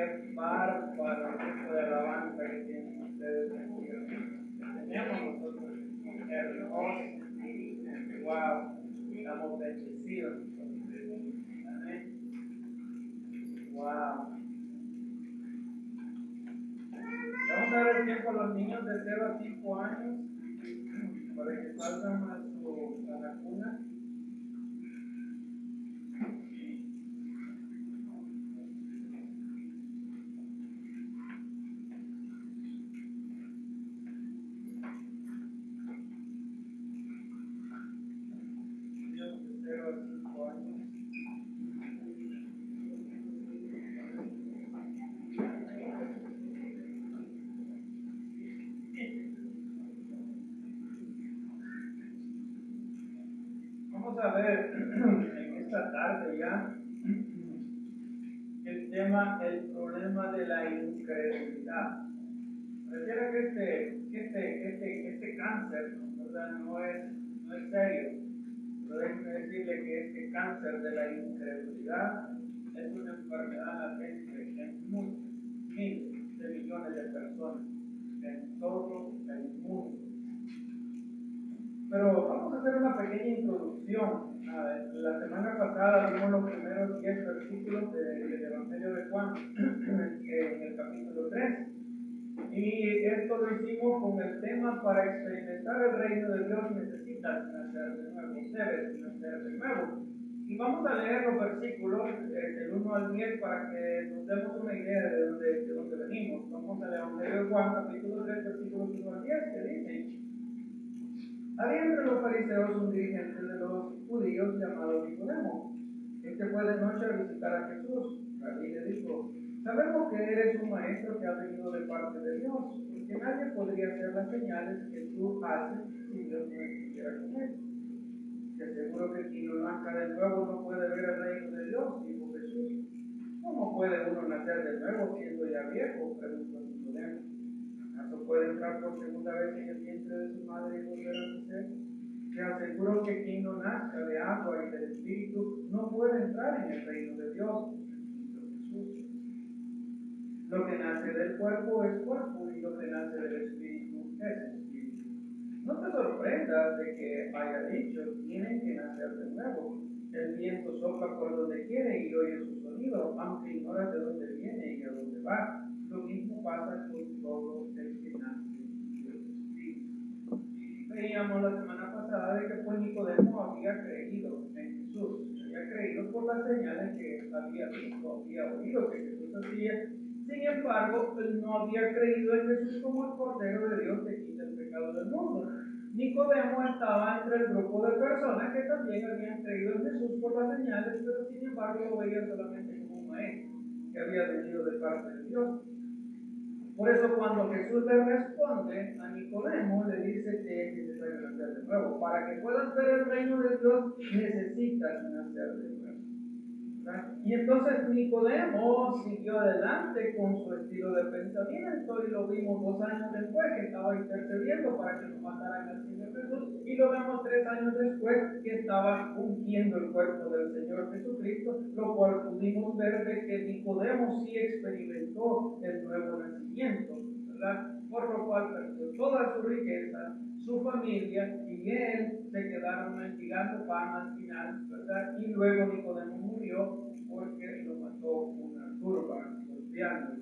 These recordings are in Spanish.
qué bárbaro tipo de alabanza que tienen ustedes aquí. Tenemos nosotros hermosos. Wow, estamos bendecidos. Amén. Wow. Vamos a dar el tiempo a los niños de 0 a 5 años para que salgan a la cuna. Niños de 0 a 5 años. Vamos a ver en esta tarde ya el tema, el problema de la incredulidad. Pareciera que este cáncer, ¿verdad? No es serio. Pero déjenme decirle que este cáncer de la incredulidad es una enfermedad latente en muchos, miles de millones de personas en todo el mundo. Pero vamos a hacer una pequeña introducción. La semana pasada vimos los primeros 10 versículos del Evangelio de Juan en el capítulo 3. Y esto lo hicimos con el tema: para experimentar el reino de Dios necesitas nacer de nuevo, debes nacer de nuevo. Y vamos a leer los versículos del 1 al 10 para que nos demos una idea de dónde venimos. Vamos al Evangelio de Juan, capítulo 3, versículos 1 al 10, que dice: había entre los fariseos un dirigente de los judíos llamado Nicodemo. Este fue de noche a visitar a Jesús. Rabí le dijo: sabemos que eres un maestro que ha venido de parte de Dios, porque nadie podría hacer las señales que tú haces si Dios no estuviera con él. Te aseguro que quien no nazca de nuevo no puede ver el reino de Dios, dijo Jesús. ¿Cómo puede uno nacer de nuevo siendo ya viejo?, preguntó Nicodemo. ¿Acaso puede entrar por segunda vez en el vientre de su madre y volver a nacer? Te aseguro que quien no nazca de agua y del Espíritu no puede entrar en el reino de Dios, dijo Jesús. Lo que nace del cuerpo es cuerpo, y lo que nace del Espíritu es Espíritu. No te sorprendas de que haya dicho: tienen que nacer de nuevo. El viento sopla por donde quiere y oye su sonido, aunque ignoras de dónde viene y a dónde va. Lo mismo pasa con todo el que nace del Espíritu. Veíamos la semana pasada de que pues Nicodemo había creído en Jesús, había creído por las señales que había visto, había oído que Jesús hacía. Sin embargo, él no había creído en Jesús como el Cordero de Dios que quita el pecado del mundo. Nicodemo estaba entre el grupo de personas que también habían creído en Jesús por las señales, pero sin embargo lo veían solamente como un maestro que había venido de parte de Dios. Por eso cuando Jesús le responde a Nicodemo, le dice que es necesario nacer de nuevo. Para que puedas ver el reino de Dios, necesitas nacer de nuevo. Y entonces Nicodemo siguió adelante con su estilo de pensamiento, y lo vimos 2 años después que estaba intercediendo para que nos mataran al Señor Jesús, y lo vemos 3 años después que estaba ungiendo el cuerpo del Señor Jesucristo, lo cual pudimos ver de que Nicodemo sí experimentó el nuevo nacimiento, ¿verdad? Por lo cual perdió toda su riqueza, su familia, y él se quedaron mendigando pan al final, ¿verdad? Y luego Nicodemo murió porque lo mató una turba golpeándolo.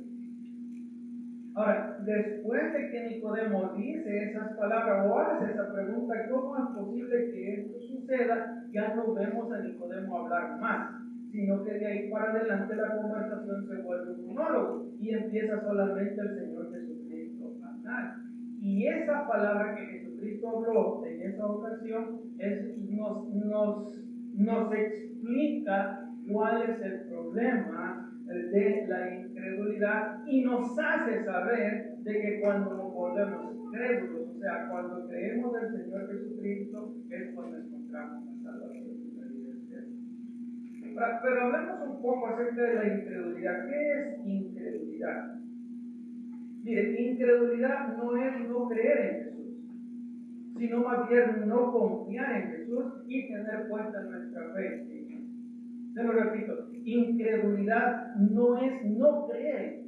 Ahora, después de que Nicodemo dice esas palabras o hace esa pregunta, ¿cómo es posible que esto suceda? Ya no vemos a Nicodemo hablar más, sino que de ahí para adelante la conversación se vuelve un monólogo y empieza solamente el Señor Jesucristo a hablar. Y esa palabra que Jesucristo habló en esa ocasión nos explica cuál es el problema de la incredulidad, y nos hace saber de que cuando nos volvemos incrédulos, o sea, cuando creemos en el Señor Jesucristo, es cuando encontramos la salvación y la libertad. Pero hablemos un poco acerca de la incredulidad. ¿Qué es incredulidad? Mire, incredulidad no es no creer en Jesús, sino más bien no confiar en Jesús y tener puesta nuestra fe en Él. Se lo repito, incredulidad no es no creer.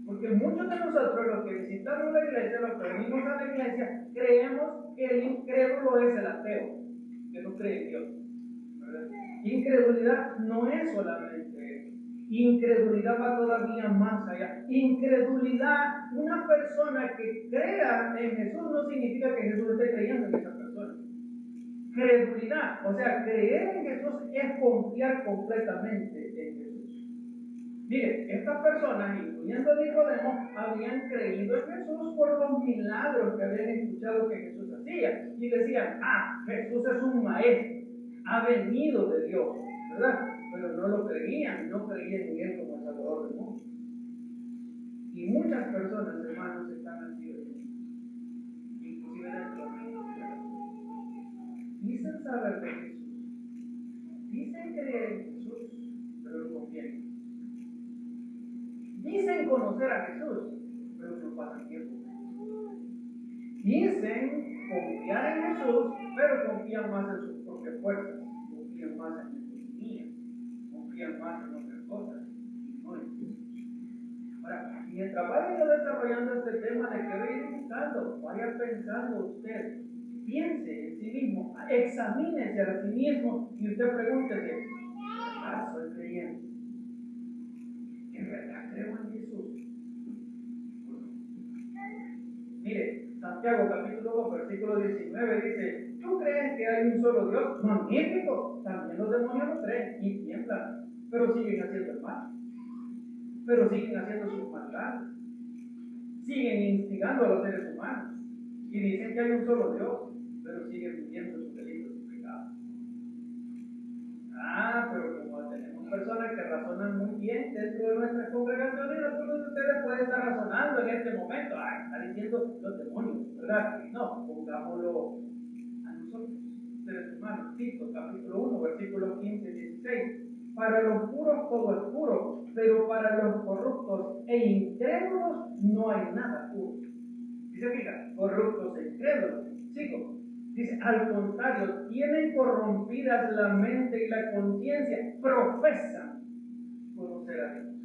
Porque muchos de nosotros, los que visitamos la iglesia, los que venimos a la iglesia, creemos que el incrédulo es el ateo, que no cree en Dios, ¿verdad? Incredulidad no es solamente eso. Incredulidad va todavía más allá. Incredulidad, una persona que crea en Jesús no significa que Jesús esté creyendo en esa persona. Credulidad, o sea, creer en Jesús es confiar completamente en Jesús. Mire, estas personas, incluyendo Nicodemo, habían creído en Jesús por los milagros que habían escuchado que Jesús hacía. Y decían, Jesús es un maestro, ha venido de Dios, ¿verdad? Pero no lo creían, no creían en Él como el Salvador del mundo. Y muchas personas, hermanos, están así de mundo, inclusive dentro de la iglesia. Dicen saber de Jesús, dicen creer en Jesús, pero no confían en Jesús. Dicen conocer a Jesús, pero no pasan tiempo. Dicen confiar en Jesús, pero confían más en sus propias fuerzas, confían más en la economía, confían más en otras cosas, y no en Jesús. Ahora, mientras vaya desarrollando este tema, le quiero ir indicando, vaya pensando usted, piense en sí mismo, examínese a sí mismo y usted pregúntese, soy creyente? ¿En verdad creo en Jesús? Mire, Santiago capítulo 2, versículo 19 dice, ¿tú crees que hay un solo Dios? Magnífico, también los demonios lo creen y tiemblan, pero siguen haciendo el mal, pero siguen haciendo sus maldades, siguen instigando a los seres humanos y dicen que hay un solo Dios, pero siguen viviendo sus delitos y pecados. Pero como tenemos personas que razonan muy bien dentro de nuestras congregaciones, algunos de ustedes pueden estar razonando en este momento, está diciendo los demonios, ¿verdad? No, pongámoslo a nosotros, seres humanos. Tito, capítulo 1, versículos 15 y 16. Para los puros todo es puro, pero para los corruptos e incrédulos no hay nada puro. Dice, fija, corruptos e incrédulos. Sigo. Dice, al contrario, tienen corrompidas la mente y la conciencia, profesan conocer a Dios.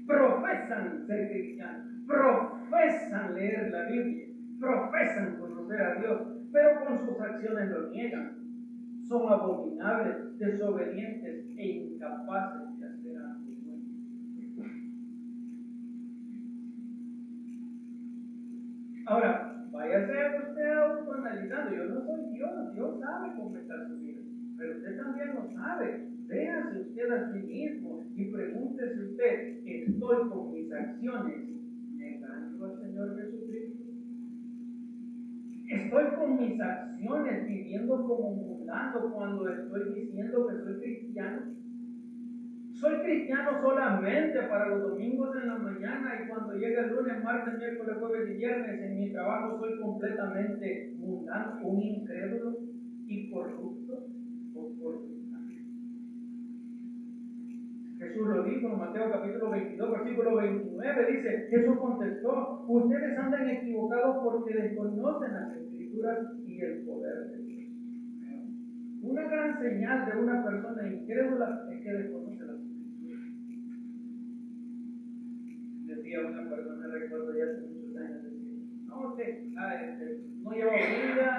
Profesan ser cristianos, profesan leer la Biblia, profesan conocer a Dios, pero con sus acciones lo niegan. Son abominables, desobedientes e incapaces de hacer algo bueno. Ahora, váyase usted autoanalizando. Yo no soy Dios, Dios sabe cómo está su vida, pero usted también lo sabe. Véase usted a sí mismo y pregúntese usted, ¿estoy con mis acciones negando al Señor Jesucristo? ¿Estoy con mis acciones viviendo como mundano cuando estoy diciendo que soy cristiano? ¿Soy cristiano solamente para los domingos en la mañana y cuando llega el lunes, martes, miércoles, jueves y viernes en mi trabajo soy completamente mundano, un incrédulo y corrupto o corrupto? Jesús lo dijo en Mateo capítulo 22, versículo 29, dice, Jesús contestó, ustedes andan equivocados porque desconocen las Escrituras y el poder de Dios. Una gran señal de una persona incrédula es que desconoce las Escrituras. Decía una persona, recuerdo ya hace muchos años, decía, no, no lleva Biblia,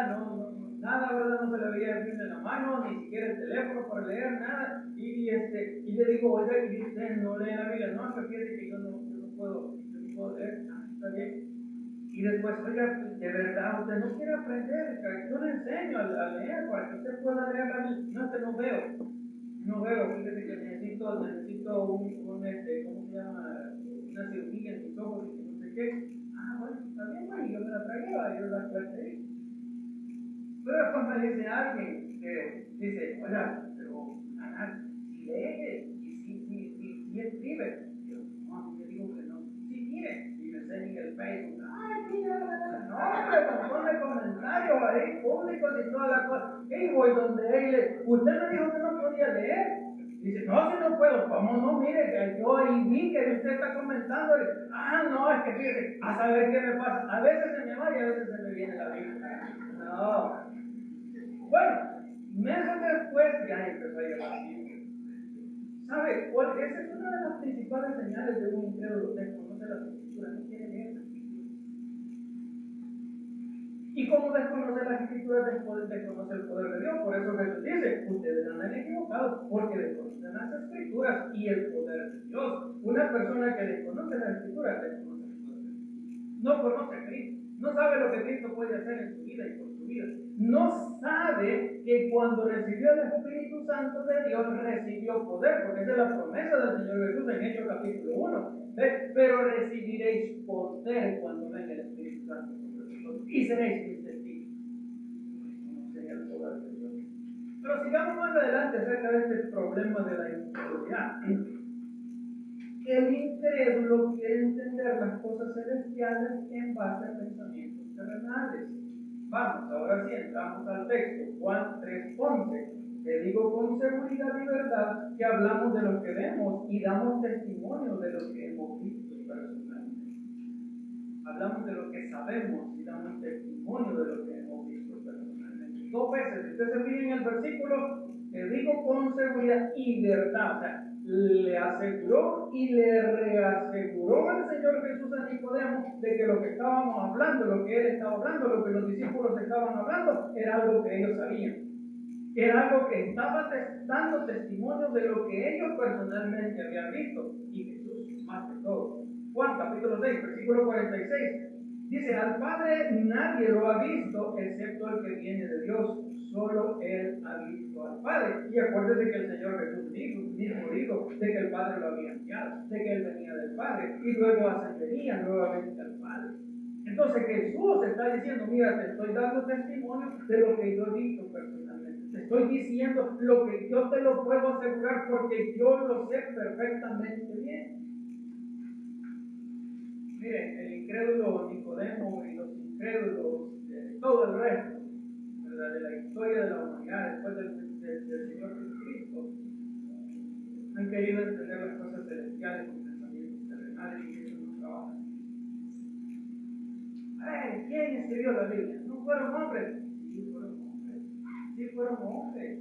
nada, ¿verdad? No se le veía el Biblia en la mano, ni siquiera el teléfono para leer, nada. Y le digo, oiga, y usted no lee la Biblia, no, que fíjate que yo no puedo leer, está bien. Y después, oiga, de verdad, usted no quiere aprender, yo le enseño a leer para que usted pueda leer la Biblia. No, que no veo, fíjate que necesito ¿cómo se llama? Una cirugía en mis ojos y que no sé qué. Bueno, está bien, bueno, yo me la traía, yo la traje. Pero después me dice alguien que dice, oiga, pero si lee y si escribe. Yo, no, yo digo que no. Sí, mire, y me enseña en el Facebook. Mira, no, hombre, con un montón de comentarios ahí, públicos y toda la cosa. Y voy donde él, usted me dijo que no podía leer. Dice, no, si no puedo, ¿cómo no? Mire, que yo ahí vi que usted está comentando. No, es que fíjese, a saber qué me pasa. A veces se me va y a veces se me viene la Biblia. No. Bueno, Meses después ya empezó a llevar Biblia. ¿Sabe cuál? Esa es una de las principales señales de un incrédulo. Desconoce las escrituras, no quiere leer las escrituras. ¿Y cómo desconoce las escrituras? Desconoce el poder de Dios. Por eso Jesús dice, ustedes andan equivocados porque desconocen las escrituras y el poder de Dios. Una persona que desconoce las escrituras desconoce el poder de Dios. No conoce a Cristo. No sabe lo que Cristo puede hacer en su vida y por su vida. No sabe que cuando recibió el Espíritu Santo de Dios recibió poder, porque esa es la promesa del Señor Jesús en Hechos capítulo 1. Pero recibiréis poder cuando venga el Espíritu Santo sobre vosotros y seréis mis testigos. El poder de Dios. Pero sigamos más adelante acerca de este problema de la incredulidad. El incrédulo quiere entender las cosas celestiales en base a pensamientos terrenales. Vamos, ahora sí entramos al texto, Juan 3:11. Te digo con seguridad y verdad que hablamos de lo que vemos y damos testimonio de lo que hemos visto personalmente. Hablamos de lo que sabemos y damos testimonio de lo que hemos visto personalmente. Dos veces, si usted se fija en el versículo, te digo con seguridad y verdad. O sea, le aseguró y le reaseguró al Señor Jesús a Nicodemo de que lo que estábamos hablando, lo que él estaba hablando, lo que los discípulos estaban hablando, era algo que ellos sabían. Era algo que estaba dando testimonio de lo que ellos personalmente habían visto. Y Jesús, más que todo. Juan capítulo 6, versículo 46. Dice, al Padre nadie lo ha visto excepto el que viene de Dios. Solo Él ha visto al Padre. Y acuérdese que el Señor Jesús dijo de que el Padre lo había enviado, de que Él venía del Padre y luego ascendería nuevamente al Padre. Entonces Jesús está diciendo, mira, te estoy dando testimonio de lo que yo he visto personalmente. Te estoy diciendo lo que yo te lo puedo asegurar porque yo lo sé perfectamente bien. Miren, el incrédulo Nicodemo y los incrédulos, todo el resto, ¿verdad?, de la historia de la humanidad después del Señor Jesucristo, han querido entender las cosas celestiales con pensamientos terrenales y eso no trabaja. ¿Quién escribió la Biblia? ¿No fueron hombres? Sí, fueron hombres. Sí, fueron hombres.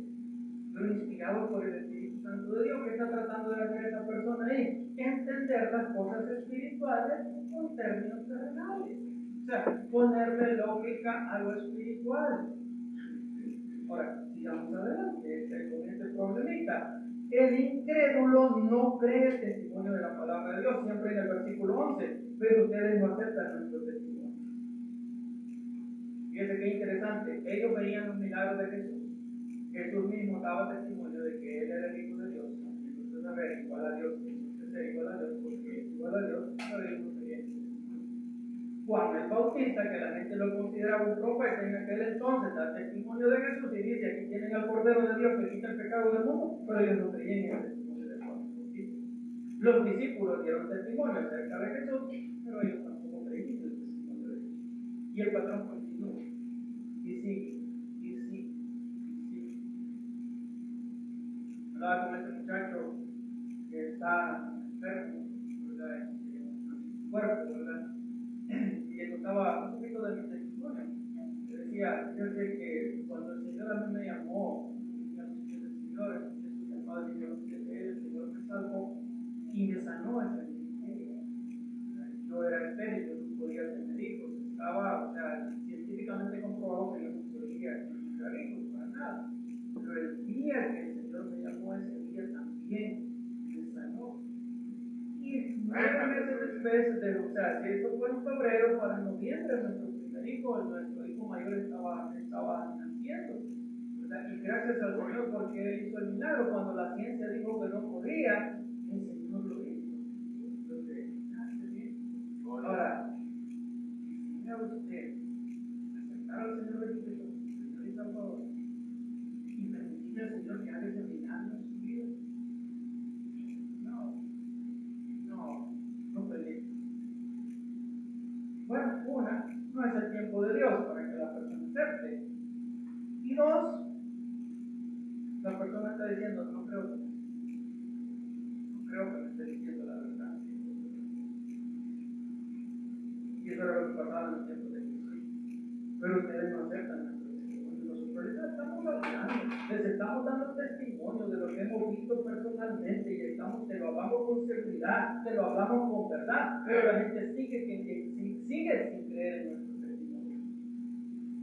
Pero inspirados por el Espíritu Santo de Dios. ¿Qué está tratando de hacer esa persona ahí? Entender las cosas espirituales con términos terrenales. O sea, ponerle lógica a lo espiritual. Ahora, sigamos adelante con este problemita. El incrédulo no cree el testimonio de la palabra de Dios, siempre en el versículo 11, pero ustedes no aceptan nuestro testimonio. Fíjense qué interesante, ellos veían los milagros de Jesús. Jesús mismo daba testimonio de que Él era el Hijo de Dios. Entonces, a ver, igual a Dios, ser igual a Dios, porque es igual a Dios, pero ellos no creían. Juan el Bautista, que la gente lo consideraba un profeta en aquel entonces, da testimonio de Jesús y dice, aquí tienen al Cordero de Dios que quita el pecado del mundo, pero ellos no creían en el testimonio de Juan el Bautista. Los discípulos dieron testimonio acerca de Jesús, pero ellos tampoco creían en el testimonio de Jesús. Y el patrón continúa, y sigue. Hablaba con este muchacho que está enfermo, ¿verdad?, en su cuerpo, ¿verdad? Y le contaba un poquito de mi testimonio. Le decía, fíjate que cuando el Señor a mí me llamó, y a los pies del Señor, escuché su llamada y yo el Señor me salvó y me sanó ese ministerio. Yo era estéril, yo no podía tener hijos. Estaba, o sea, científicamente comprobado que yo no podía tener hijos para nada. Pero el día que el Señor me llamó, ese día también me sanó. Y 9 meses después, o sea, si esto fue en febrero, para noviembre, nuestro primer hijo, nuestro hijo mayor estaba naciendo. ¿Verdad? Y gracias al Señor porque Él hizo el milagro. Cuando la ciencia dijo que no podía, el Señor lo hizo. Entonces, ahora, mira usted, aceptar al Señor Jesucristo como Señor y Salvador y permitir al Señor que haga ese milagro en su vida. No permite. Bueno, una, no es el tiempo de Dios para que la persona acepte. Y dos, la persona está diciendo, no creo que me esté diciendo la verdad. Y eso era lo que pasaba en los tiempos de Jesús. Pero ustedes no aceptan nuestro testimonio. Nosotros estamos hablando, les estamos dando testimonio de lo que hemos visto personalmente y te lo hablamos con seguridad, te lo hablamos con verdad, pero la gente sigue sin creer en nuestro testimonio.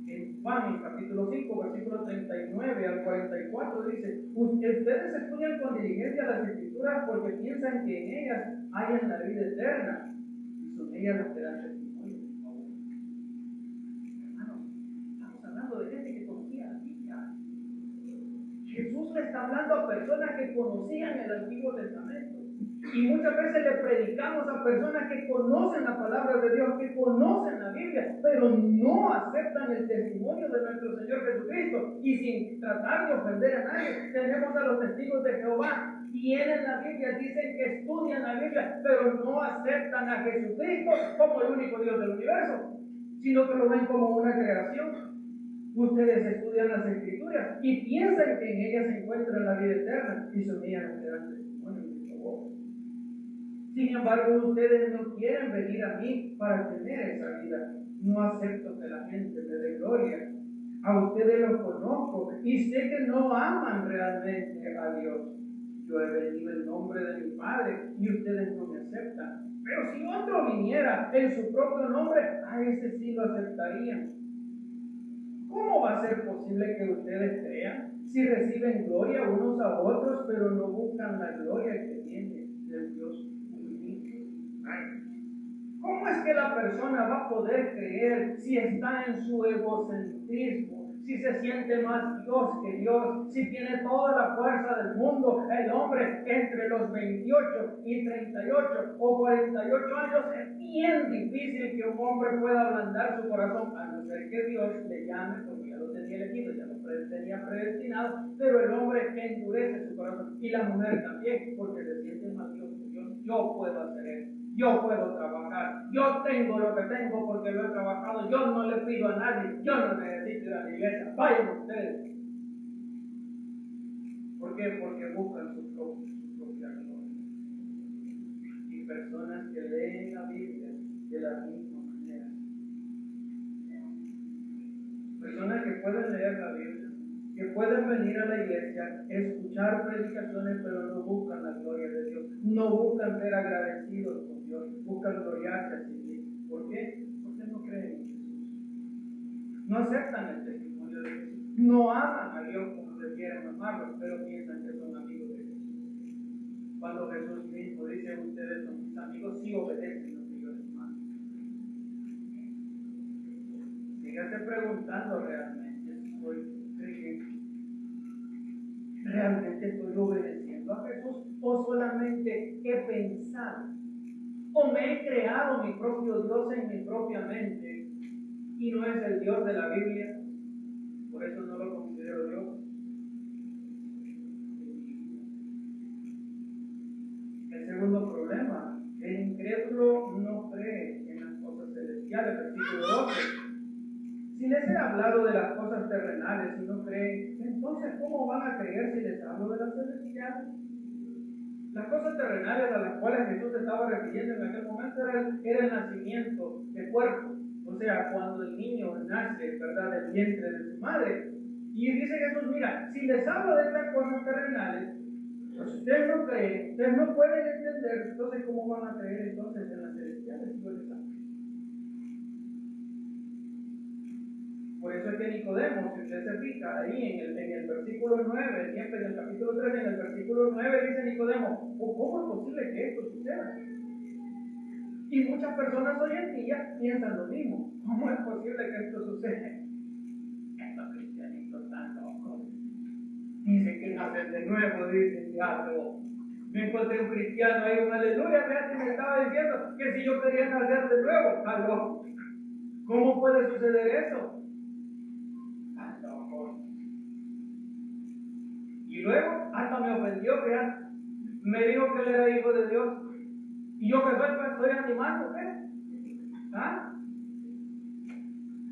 En Juan, en capítulo 5, versículo 39 al 44 dice: ustedes estudian con diligencia las escrituras porque piensan que en ellas hayan la vida eterna, y son ellas las que dan testimonio. Hermanos, estamos hablando de gente que conocía la Biblia. Jesús le está hablando a personas que conocían el Antiguo Testamento. Y muchas veces le predicamos a personas que conocen la palabra de Dios, que conocen la Biblia, pero no aceptan el testimonio de nuestro Señor Jesucristo. Y sin tratar de ofender a nadie, tenemos a los testigos de Jehová. Tienen la Biblia, dicen que estudian la Biblia, pero no aceptan a Jesucristo como el único Dios del universo, sino que lo ven como una creación. Ustedes estudian las Escrituras y piensan que en ellas se encuentra la vida eterna, y son ellas las que dan testimonio de favor. Sin embargo, ustedes no quieren venir a mí para tener esa vida. No acepto que la gente me dé gloria. A ustedes los conozco y sé que no aman realmente a Dios. Yo he venido en nombre de mi Padre y ustedes no me aceptan. Pero si otro viniera en su propio nombre, a ese sí lo aceptarían. ¿Cómo va a ser posible que ustedes crean si reciben gloria unos a otros, pero no buscan la gloria que tiene del Dios único? ¿Cómo es que la persona va a poder creer si está en su egocentrismo, si se siente más Dios que Dios, si tiene toda la fuerza del mundo? El hombre entre los 28 y 38 o 48 años, es bien difícil que un hombre pueda ablandar su corazón, a no ser que Dios le llame, porque ya lo tenía elegido, ya lo tenía predestinado, pero el hombre endurece su corazón, y la mujer también, porque se siente más Dios que Dios. Yo puedo hacer eso, yo puedo trabajar, yo tengo lo que tengo porque lo he trabajado, yo no le pido a nadie, yo no necesito ir a la iglesia, vayan ustedes. ¿Por qué? Porque buscan su propia gloria. Y personas que leen la Biblia de la misma manera. Personas que pueden leer la Biblia, que pueden venir a la iglesia, escuchar predicaciones, pero no buscan la gloria de Dios, no buscan ser agradecidos con Dios, buscan gloriarse a sí mismos. ¿Por qué? Porque no creen en Jesús, no aceptan el testimonio de Jesús, no aman a Dios como debieran amarlo, pero piensan que son amigos de Jesús. Cuando Jesús mismo dice: ustedes son mis amigos si obedecen lo que yo les mando. Sígase preguntando realmente si soy creyente. ¿Realmente estoy obedeciendo a Jesús o solamente he pensado o me he creado mi propio Dios en mi propia mente y no es el Dios de la Biblia? Por eso no lo considero Dios. El segundo problema: el incrédulo no cree en las cosas celestiales. Versículo 12. Si les he hablado de las cosas terrenales y no creen, entonces ¿cómo van a creer si les hablo de las celestiales? Las cosas terrenales a las cuales Jesús se estaba refiriendo en aquel momento era el nacimiento de cuerpo. O sea, cuando el niño nace, ¿verdad?, del vientre de su madre. Y dice Jesús: mira, si les hablo de estas cosas terrenales, pues ustedes no creen, ustedes no pueden entender, entonces ¿cómo van a creer entonces en las celestiales? Por eso es que Nicodemo, si usted se fija ahí en el versículo 9, siempre en el capítulo 3, en el versículo 9 dice Nicodemo: ¿cómo es posible que esto suceda? Y muchas personas hoy en día piensan lo mismo: ¿cómo es posible que esto suceda? Estos cristianitos están locos. Dicen que nacen de nuevo, dicen algo. Me encontré un cristiano ahí, un aleluya, que me estaba diciendo que si yo quería nacer de nuevo, algo. ¿Cómo puede suceder eso? Y luego hasta me ofendió, que me dijo que él era hijo de Dios. Y yo que estoy animando, ¿qué? ¿Ah?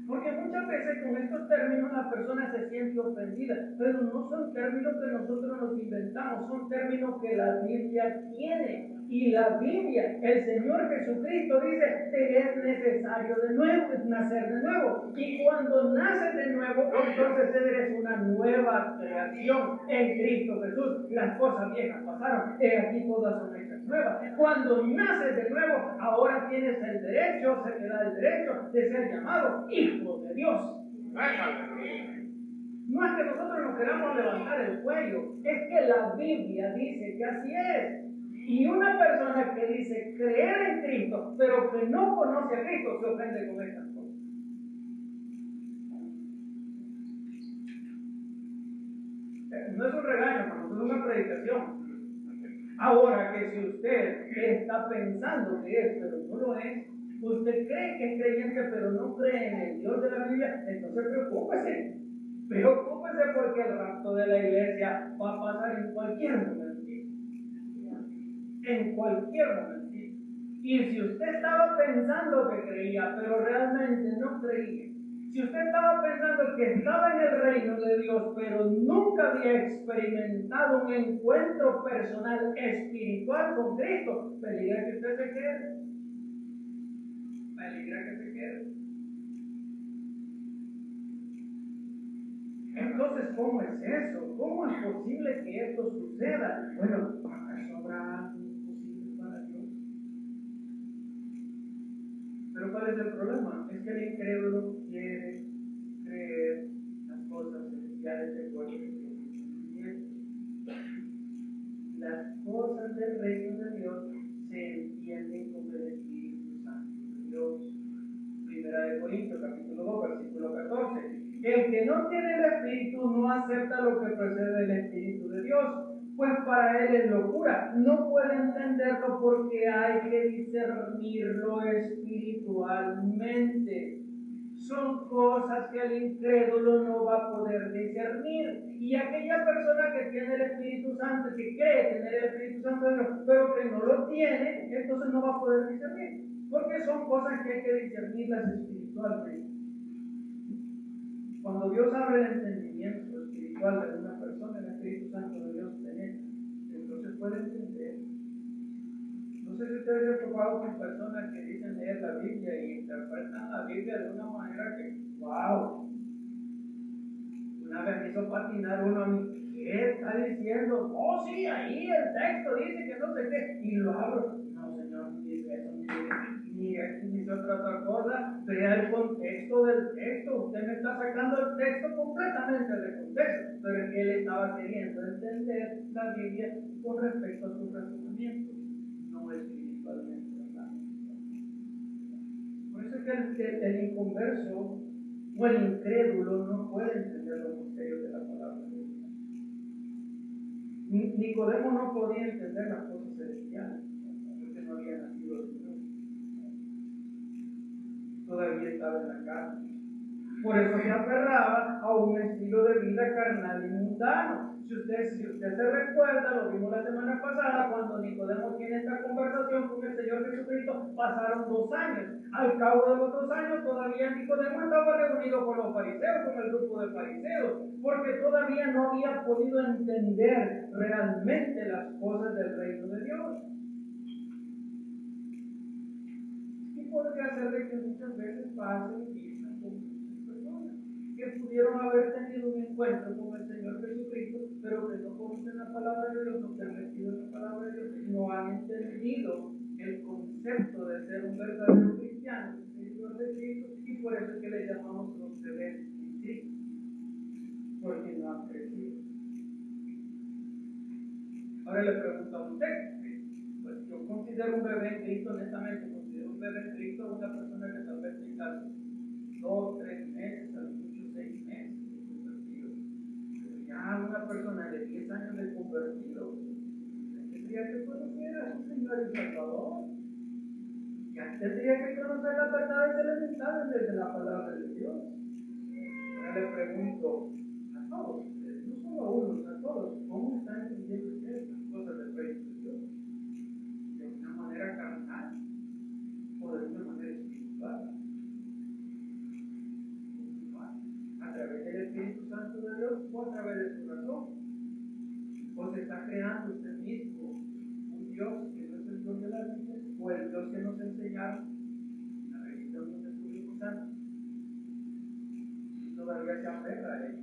Porque muchas veces con estos términos la persona se siente ofendida, pero no son términos que nosotros nos inventamos, son términos que la Biblia tiene. Y la Biblia, el Señor Jesucristo dice, te es necesario de nuevo, nacer de nuevo. Y cuando naces de nuevo, entonces eres una nueva creación en Cristo Jesús. Las cosas viejas pasaron, aquí todas son hechas nuevas. Cuando naces de nuevo, ahora tienes el derecho, se te da el derecho de ser llamado hijo de Dios. No es que nosotros nos queramos levantar el cuello, es que la Biblia dice que así es. Y una persona que dice creer en Cristo, pero que no conoce a Cristo, se ofende con estas cosas. No es un regaño, hermano, es una predicación. Ahora que si usted está pensando que es, pero no lo es, usted cree que es creyente, pero no cree en el Dios de la Biblia, entonces preocúpese. Preocúpese porque el rapto de la iglesia va a pasar en cualquier momento. En cualquier momento. Y si usted estaba pensando que creía, pero realmente no creía, si usted estaba pensando que estaba en el reino de Dios, pero nunca había experimentado un encuentro personal espiritual con Cristo, peligra que usted se quede. Peligra que se quede. Entonces, ¿cómo es eso? ¿Cómo es posible que esto suceda? Bueno, ¿acaso habrá algo imposible para Dios? Pero ¿cuál es el problema? Es que el incrédulo quiere creer las cosas celestiales de acuerdo con su entendimiento. Las cosas del reino de Dios se entienden con el Espíritu Santo de Dios. Primera de Corintios, capítulo 2, versículo 14. El que no tiene el Espíritu no acepta lo que procede del Espíritu de Dios, pues para él es locura. No puede entenderlo porque hay que discernirlo espiritualmente. Son cosas que el incrédulo no va a poder discernir. Y aquella persona que tiene el Espíritu Santo, que cree tener el Espíritu Santo de Dios, pero que no lo tiene, entonces no va a poder discernir. Porque son cosas que hay que discernirlas espiritualmente. Cuando Dios abre el entendimiento espiritual de una persona, el Espíritu Santo de Dios penetra, entonces puede entender. No sé si ustedes se han topado con personas que dicen leer la Biblia y interpretan la Biblia de una manera que, wow, una vez me hizo patinar uno a mí. ¿Qué está diciendo? Oh, sí, ahí el texto dice que no sé qué. Y lo abro. No, Señor, no dice eso. Mira, aquí dice otra cosa. Vea el contexto del texto. Usted me está sacando el texto completamente de contexto. Pero es que él estaba queriendo entender la Biblia con respecto a sus razonamientos, no espiritualmente hablando. Por eso es que el inconverso o el incrédulo no puede entender los misterios de la palabra de Dios. Nicodemo no podía entender las cosas celestiales porque no había nacido de Dios. Todavía estaba en la carne. Por eso se aferraba a un estilo de vida carnal y mundano. Si usted se recuerda, lo vimos la semana pasada, cuando Nicodemo tiene esta conversación con el Señor Jesucristo, pasaron 2 años. Al cabo de los 2 años, todavía Nicodemo estaba reunido con los fariseos, con el grupo de fariseos, porque todavía no había podido entender realmente las cosas del reino de Dios. Y podría ser de que muchas veces pasen y vivan con muchas personas que pudieron haber tenido un encuentro con el Señor Jesucristo, pero que no conocen la palabra de Dios, no se han metido en la palabra de Dios, no han entendido el concepto de ser un verdadero cristiano, un seguidor de Cristo, y por eso es que le llamamos los bebés en Cristo, porque no han crecido. Ahora le pregunto a usted, pues yo considero un bebé en Cristo, honestamente, considero un bebé en Cristo una persona que tal vez tenga 2, 3 meses, a lo mucho 6 meses de convertido. Pero ya una persona de 10 años de convertido, tendría que conocer a su Señor y Salvador. Ya tendría que conocer las verdades elementales desde la palabra de Dios. Ahora le pregunto a todos ustedes, no solo a unos, a todos, ¿cómo están entendiendo ustedes las cosas del reino de Dios? ¿De una manera carnal o de una manera espiritual? fue el Dios que nos enseñaron, la religión donde estuvimos antes, y todavía se aferra a ella.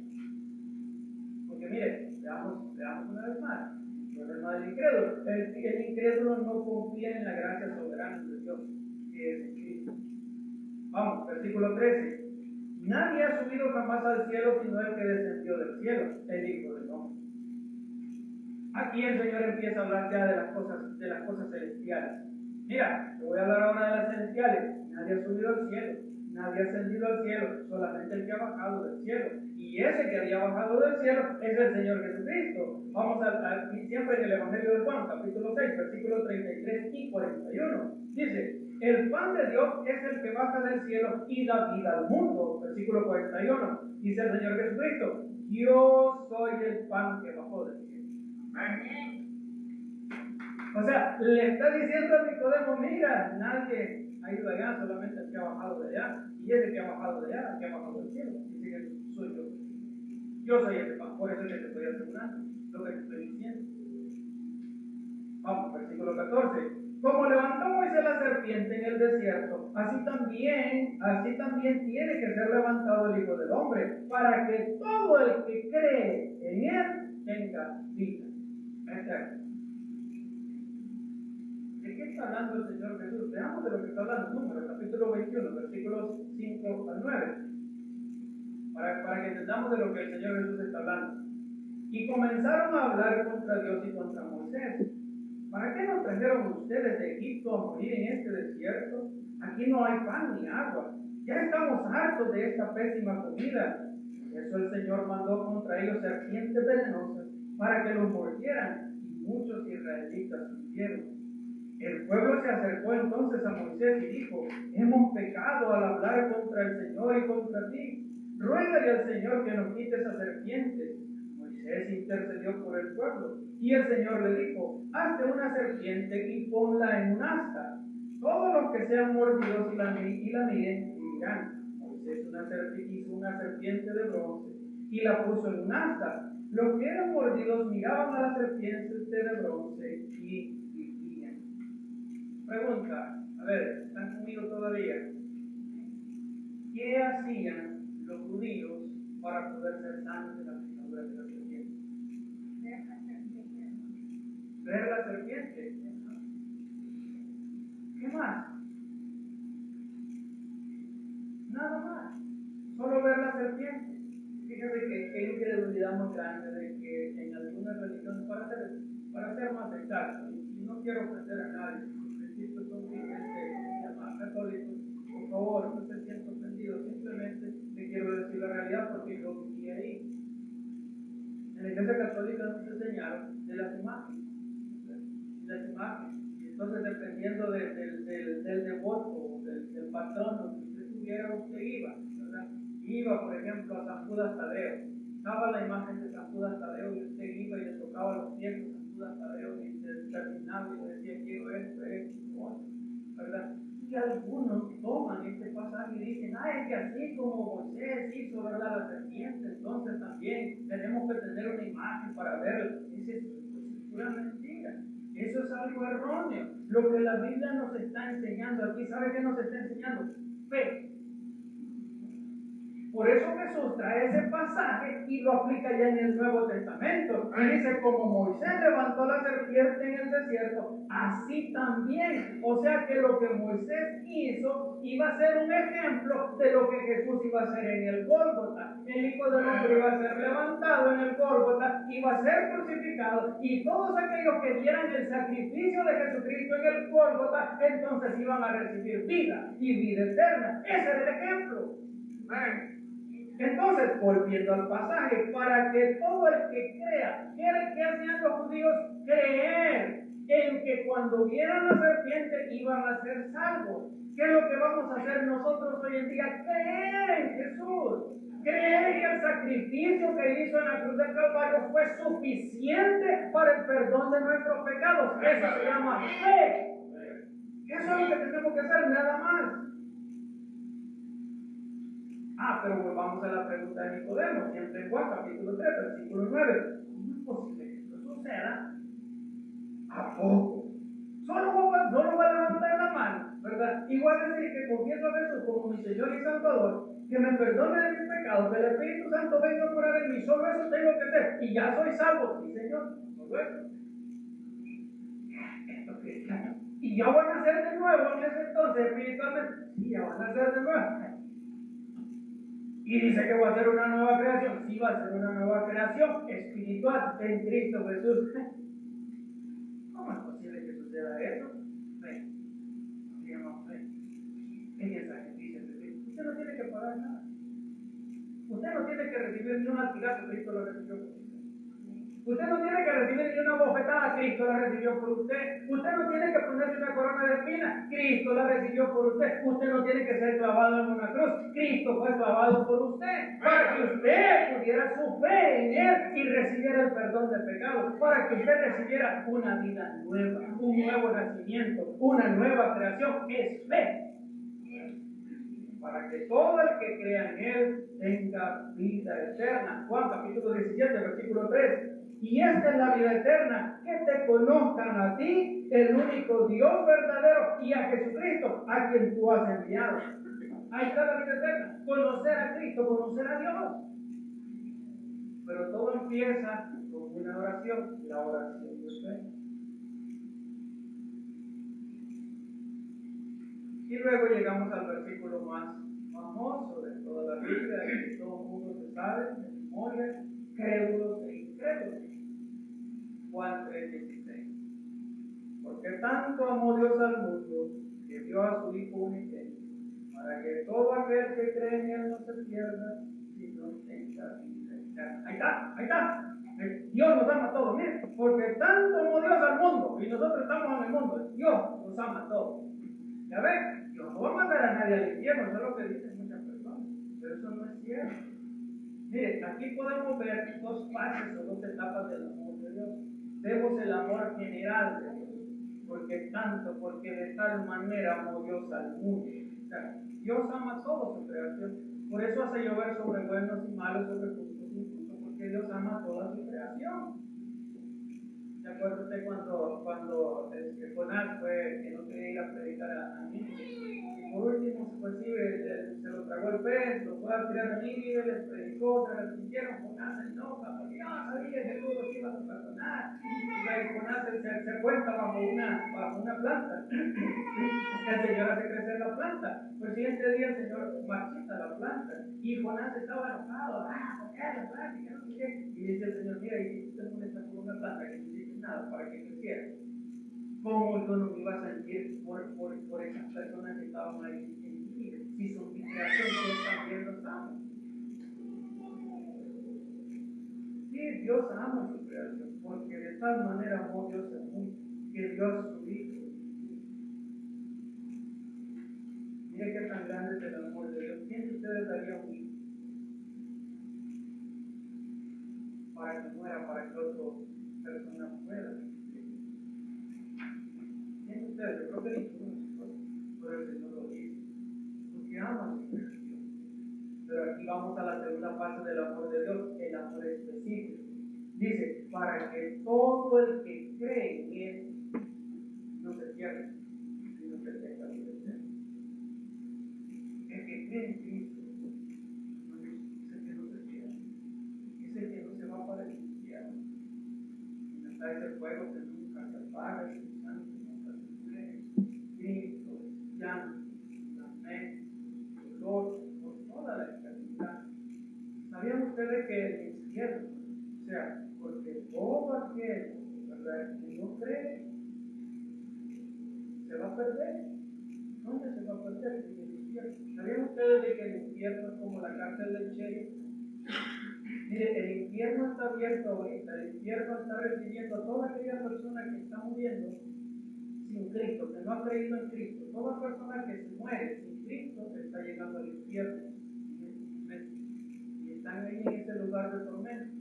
Porque mire, veamos una vez más, el problema del incrédulo. El incrédulo no confía en la gracia soberana de Dios, que es en Cristo. Vamos, versículo 13. Nadie ha subido jamás al cielo sino el que descendió del cielo, el Hijo del Hombre. Aquí el Señor empieza a hablar ya de las cosas celestiales. Mira, te voy a hablar ahora de las celestiales. Nadie ha subido al cielo, nadie ha ascendido al cielo, solamente el que ha bajado del cielo. Y ese que había bajado del cielo es el Señor Jesucristo. Vamos a siempre en el Evangelio de Juan, capítulo 6, versículos 33 y 41. Dice, el pan de Dios es el que baja del cielo y da vida al mundo. Versículo 41. Dice el Señor Jesucristo, yo soy el pan que bajó del cielo. Amén. O sea, le está diciendo a Nicodemo, mira, nadie ha ido allá, solamente el que ha bajado de allá. Y ese que ha bajado de allá, el que ha bajado del cielo. Dice que soy yo. Yo soy ese pan, por eso es que te estoy asegurando lo que te estoy diciendo. Vamos, versículo 14. Como levantó Moisés la serpiente en el desierto, así también tiene que ser levantado el Hijo del Hombre, para que todo el que cree en él tenga vida eterna. ¿De qué está hablando el Señor Jesús? Veamos de lo que está hablando. Números, capítulo 21, versículos 5 al 9. Para que entendamos de lo que el Señor Jesús está hablando. Y comenzaron a hablar contra Dios y contra Moisés. ¿Para qué nos trajeron ustedes de Egipto a morir en este desierto? Aquí no hay pan ni agua. Ya estamos hartos de esta pésima comida. Por eso el Señor mandó contra ellos serpientes venenosas para que los mordieran, y muchos israelitas murieron. El pueblo se acercó entonces a Moisés y dijo, hemos pecado al hablar contra el Señor y contra ti. Ruégale al Señor que nos quite esas serpientes. Moisés intercedió por el pueblo, y el Señor le dijo, hazte una serpiente y ponla en un asta. Todos los que sean mordidos y la miren vivirán. Moisés hizo una serpiente de bronce y la puso en un asta. Los que eran mordidos miraban a la serpiente de bronce y vivían. Pregunta, a ver, ¿están conmigo todavía? ¿Qué hacían los judíos para poder ser sanos de la picadura de la serpiente? Ver la serpiente. ¿Qué más? Nada más. Solo ver la serpiente. Fíjate que incredulidad muy grande de que en algunas religiones, para ser más exacto, y no quiero ofender a nadie, los principios son católicos, por favor, no se sientan ofendidos, simplemente le quiero decir la realidad porque yo viví ahí. En la Iglesia Católica nos enseñaron de las imágenes. Entonces, dependiendo del devoto, del patrón donde usted estuviera, usted iba, ¿verdad? Iba, por ejemplo, a San Judas Tadeo. Estaba la imagen de San Judas Tadeo y usted iba y le tocaba los pies de San Judas Tadeo y se terminaba y le decía, quiero esto, ¿verdad? Y algunos toman este pasaje y dicen, es que así como Moisés hizo, ¿verdad?, la serpiente, entonces también tenemos que tener una imagen para verlo. Dice, es pura mentira. Eso es algo erróneo. Lo que la Biblia nos está enseñando aquí, ¿sabe qué nos está enseñando? Fe. Por eso Jesús trae ese pasaje y lo aplica ya en el Nuevo Testamento. Y dice, como Moisés levantó la serpiente en el desierto, así también. O sea que lo que Moisés hizo iba a ser un ejemplo de lo que Jesús iba a hacer en el Gólgota. El Hijo del Hombre iba a ser levantado en el Gólgota, iba a ser crucificado, y todos aquellos que vieran el sacrificio de Jesucristo en el Gólgota, entonces iban a recibir vida y vida eterna. Ese era el ejemplo. Entonces, volviendo al pasaje, para que todo el que crea, ¿qué hacían los judíos? Creer en que cuando vieran la serpiente iban a ser salvos. ¿Qué es lo que vamos a hacer nosotros hoy en día? Creer en Jesús. Creer que el sacrificio que hizo en la cruz del Calvario fue suficiente para el perdón de nuestros pecados. Eso se llama fe. Eso es lo que tenemos que hacer, nada más. Pero volvamos a la pregunta de Nicodemo, siempre en Juan capítulo 3, versículo 9. ¿Cómo es posible que esto suceda? ¿A poco? ¿Solo va a levantar voy a decir que confieso a Jesús como mi Señor y Salvador, que me perdone de mis pecados, que el Espíritu Santo venga a morar en mí, solo eso tengo que hacer, y ya soy salvo. Sí, Señor, solo eso. Y ya van a ser de nuevo en ese entonces espiritualmente. Sí, ya van a ser de nuevo. Y dice que va a ser una nueva creación. Sí, va a ser una nueva creación espiritual en Cristo Jesús. ¿Cómo es posible que suceda eso? Fe. Se llama fe. En el sacrificio de Cristo. Usted no tiene que pagar nada. Usted no tiene que recibir ni un latigazo, Cristo lo recibió por usted. Usted no tiene que recibir ni una bofetada, Cristo la recibió por usted. Usted no tiene que ponerse una corona de espinas, Cristo la recibió por usted. Usted no tiene que ser clavado en una cruz, Cristo fue clavado por usted. Para que usted pudiera su fe en Él y recibiera el perdón de pecados. Para que usted recibiera una vida nueva, un nuevo nacimiento, una nueva creación. Es fe. Para que todo el que crea en Él tenga vida eterna. Juan capítulo 17, versículo 3. Y esta es la vida eterna, que te conozcan a ti, el único Dios verdadero, y a Jesucristo, a quien tú has enviado. Ahí está la vida eterna, conocer a Cristo, conocer a Dios. Pero todo empieza con una oración, la oración de fe. Y luego llegamos al versículo más famoso de toda la Biblia, que todo el mundo se sabe de memoria, crédulos e incrédulos. Juan 3:16. Porque tanto amó Dios al mundo, que dio a su Hijo unigénito, para que todo aquel que cree en Él no se pierda, sino tenga vida eterna. Ahí está. Dios nos ama a todos, miren, porque tanto amó Dios al mundo, y nosotros estamos en el mundo, Dios nos ama a todos. Ya ven, Dios no va a mandar a nadie al infierno, eso es lo que dicen muchas personas, pero eso no es cierto. Miren, aquí podemos ver dos fases o dos etapas del amor de Dios. Vemos el amor general de Dios, porque de tal manera amó Dios al mundo. O sea, Dios ama a toda su creación, por eso hace llover sobre buenos y malos, sobre justos y injustos, porque Dios ama toda su creación. ¿Se acuerda usted cuando Jonás fue, que no quería ir a predicar a Nínive? Y por último, pues sí, se lo tragó el pez, lo fue a tirar a Nínive, les predicó, se arrepintieron, Jonás se enoja, porque yo sabía que todos los iban a perdonar. Y Jonás se acuesta bajo una planta. El Señor hace crecer la planta. Pues el siguiente día el Señor marchita la planta. Y Jonás estaba enojado. ¿Por qué la planta? ¿Qué no sé qué? Y dice el Señor, mira, y usted molesta por una planta que no dice nada para que creciera. ¿Cómo yo no me iba a sentir por esas personas que estaban ahí en mí? Si son mi creación, yo también los amo. Sí, Dios ama su creación, porque de tal manera amó Dios al mundo, que dio a su Hijo. Mire qué tan grande es el amor de Dios. ¿Quién de ustedes daría un hijo para que muera, para que otra persona muera? ¿Quién de ustedes? Yo creo que ninguno, pero el Señor lo dice, porque ama su creación. Pero aquí vamos a la segunda fase del amor de Dios, el amor específico. Dice, para que todo el que cree en Él no se pierda, sino que tenga vida eterna. El que cree en Cristo es el que no se pierde, es el que no se va para el infierno. Está ese fuego que nunca se apaga, ese santo que nunca se muere, Cristo, llanto, lamento, dolor por toda la eternidad. ¿Sabían ustedes que el infierno, o sea, porque todo aquel, ¿verdad?, que no cree, se va a perder? ¿Dónde se va a perder? En el infierno. ¿Sabían ustedes de que el infierno es como la cárcel del sheriff? Mire, el infierno está abierto ahorita, el infierno está recibiendo a toda aquella persona que está muriendo sin Cristo, que no ha creído en Cristo. Toda persona que se muere sin Cristo está llegando al infierno y están ahí en ese lugar de tormento.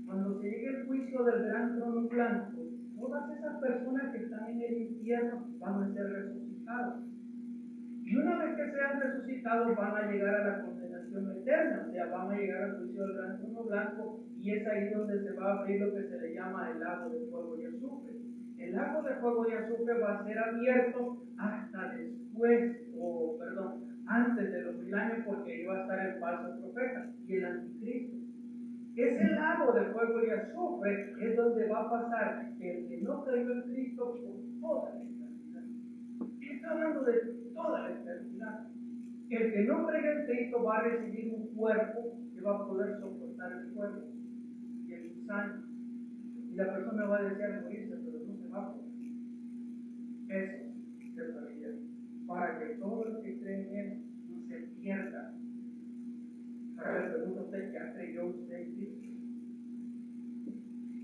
Cuando se llegue el juicio del gran trono blanco, todas esas personas que están en el infierno van a ser resucitadas. Y una vez que sean resucitados van a llegar a la condenación eterna, o sea, van a llegar al juicio del gran trono blanco, y es ahí donde se va a abrir lo que se le llama el lago de fuego y azufre. El lago de fuego y azufre va a ser abierto hasta después antes de los 1000 años, porque iba a estar el falso profeta y el anticristo. Ese lago de fuego y azufre es donde va a pasar el que no creyó en Cristo por toda la eternidad. Está hablando de toda la eternidad. El que no cree en Cristo va a recibir un cuerpo que va a poder soportar el fuego y el gusano. Y la persona va a desear morirse, pero no se va a poder. Eso se perdieron. Para que todo el que cree en Él no se pierda. Ahora le pregunto a usted, ¿qué creyó usted en Cristo?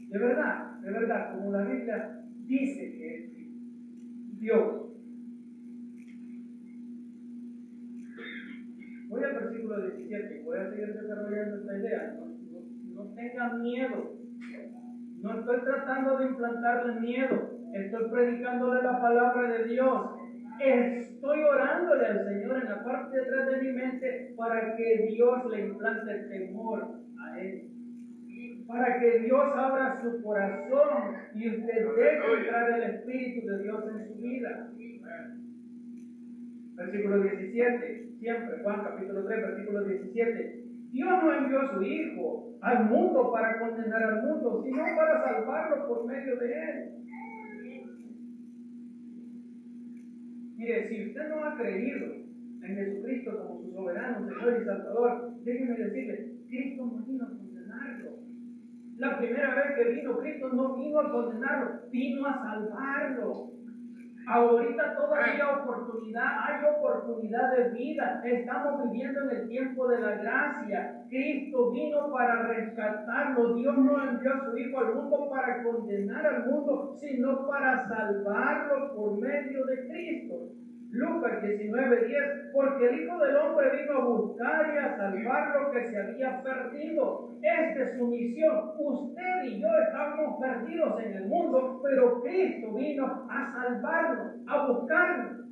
De verdad, como la Biblia dice que es Dios. Voy al versículo 17 y voy a seguir desarrollando esta idea. No tengan miedo. No estoy tratando de implantarle miedo. Estoy predicándole la palabra de Dios. Estoy orándole al Señor en la parte de atrás de mi mente para que Dios le implante el temor a Él. Para que Dios abra su corazón y usted deje entrar el Espíritu de Dios en su vida. Versículo 17, siempre, Juan capítulo 3, versículo 17. Dios no envió a su Hijo al mundo para condenar al mundo, sino para salvarlo por medio de Él. Mire, si usted no ha creído en Jesucristo como su soberano, Señor y Salvador, déjeme decirle, Cristo no vino a condenarlo. La primera vez que vino Cristo no vino a condenarlo, vino a salvarlo. Ahorita todavía hay oportunidad de vida. Estamos viviendo en el tiempo de la gracia. Cristo vino para rescatarlo. Dios no envió a su Hijo al mundo para condenar al mundo, sino para salvarlo por medio de Cristo. Lucas 19:10, porque el Hijo del Hombre vino a buscar y a salvar lo que se había perdido. Esta es su misión. Usted y yo estamos perdidos en el mundo, pero Cristo vino a salvarnos, a buscarnos.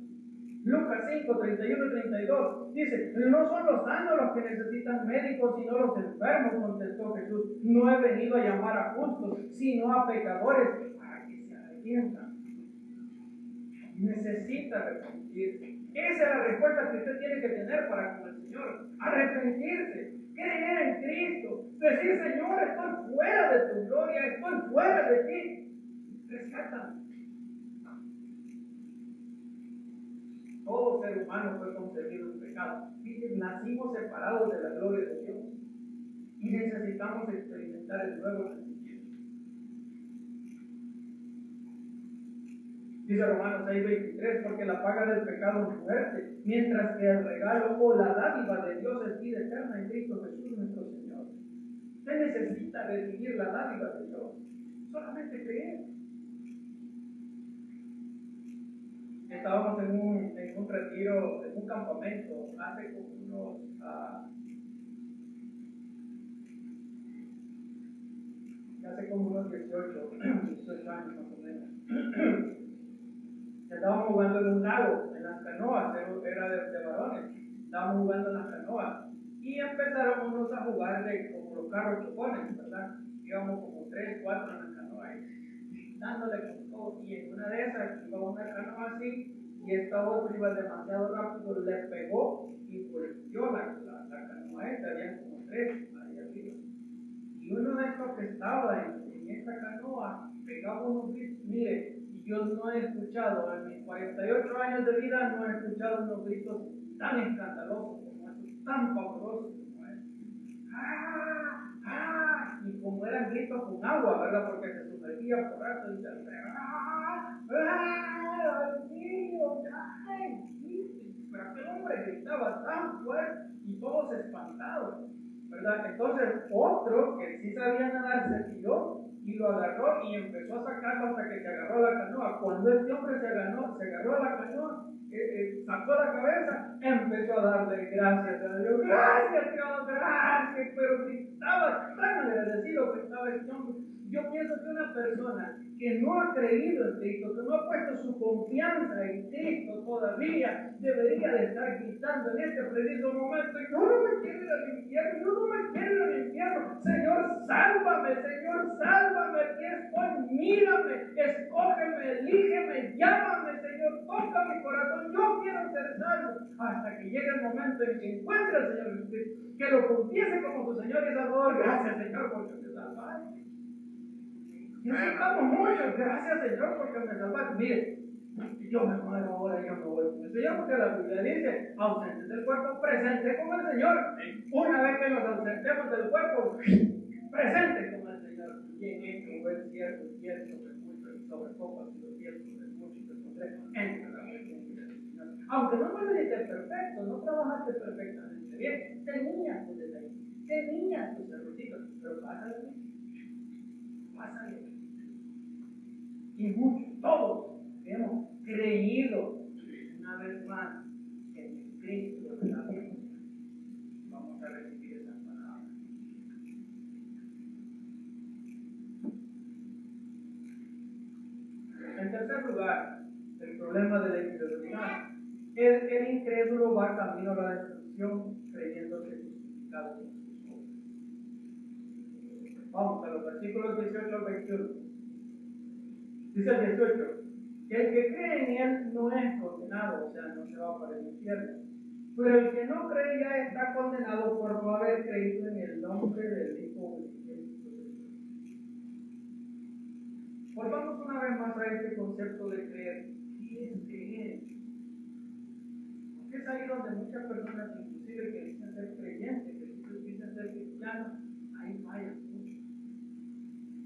Lucas 5:31 y 32 dice, no son los sanos los que necesitan médicos, sino los enfermos, contestó Jesús. No he venido a llamar a justos, sino a pecadores, para que se arrepientan. Necesita arrepentirse. Esa es la respuesta que usted tiene que tener para con el Señor. Arrepentirse, creer en Cristo, decir, Señor, estoy fuera de tu gloria, estoy fuera de ti. Rescátame. Todo ser humano fue concebido en pecado. Nacimos separados de la gloria de Dios y necesitamos experimentar el nuevo nacimiento. Dice Romanos 6:23, porque la paga del pecado es muerte, mientras que el regalo o la dádiva de Dios es vida eterna en Cristo Jesús nuestro Señor. Usted necesita recibir la dádiva de Dios. Solamente creer. Estábamos en un retiro, en un campamento, hace como unos 18 años más o menos. Estábamos jugando en un lago, en las canoas, era de varones. Estábamos jugando en las canoas y empezaron unos a jugar como los carros chocones, ¿verdad? Íbamos como 3, 4 en la canoa ahí, dándole con todo. Y en una de esas iba una canoa así y esta otra iba demasiado rápido, le pegó y volteó la canoa esta, había como 3 ahí arriba. Y uno de estos que estaba en esta canoa pegaba unos gritos. Mire, yo no he escuchado, en mis 48 años de vida, no he escuchado unos gritos tan escandalosos como estos, tan pavorosos como estos. ¡Ah! ¡Ah! Y como eran gritos con agua, ¿verdad? Porque se sumergía por alto y se ¡ah! ¡Ah! ¡Dios mío! ¡Ay! Pero aquel hombre gritaba tan fuerte y todos espantados, ¿verdad? Entonces otro que sí sabía nadar se tiró y lo agarró y empezó a sacarlo hasta que se agarró a la canoa. Cuando este hombre se agarró a la canoa, sacó la cabeza, empezó a darle gracias a Dios. Gracias Dios, gracias. Pero gritaba, tráigale de decir lo que estaba este hombre. Yo pienso que una persona que no ha creído en Cristo, que no ha puesto su confianza en Cristo todavía, debería de estar gritando en este preciso momento, yo no me quiero ir al infierno, yo no me quiero ir al infierno, Señor, sálvame, aquí estoy, mírame, escógeme, elígeme, llámame, Señor, toca mi corazón, yo quiero ser salvo, hasta que llegue el momento en que encuentre al Señor Jesucristo, que lo confiese como su Señor y Salvador. Gracias, Señor, porque me salvaste. Y así estamos muchos. Gracias, Señor, porque me salvaste. Mire, yo me muero ahora, yo me voy con el Señor, porque la Biblia dice, ausentes del cuerpo, presente con el Señor. Una vez que nos ausentemos del cuerpo, presente con el Señor. Bien hecho, buen siervo, fiel sobre mucho y sobre poco, ha sido fiel sobre mucho y te pondré entre la presencia del Señor. Aunque no me lo dices perfecto, no trabajaste perfectamente bien, tenías tus detalles, tenías tus errorcitos, pero pásale, pásale. Y muchos, todos, hemos creído una vez más en el Cristo de la Biblia. Vamos a recibir esas palabras. En tercer lugar, el problema de la incredulidad. El incrédulo va camino a la destrucción creyéndose justificado por sus obras. Vamos a los versículos 18 al 21. Dice el 18, que el que cree en él no es condenado, o sea, no se va para el infierno. Pero el que no cree ya está condenado por no haber creído en el nombre del Hijo unigénito de Dios. Volvamos una vez más a este concepto de creer. ¿Qué es creer? Porque es ahí donde muchas personas, inclusive que dicen ser creyentes, que dicen ser cristianos, ahí fallan mucho.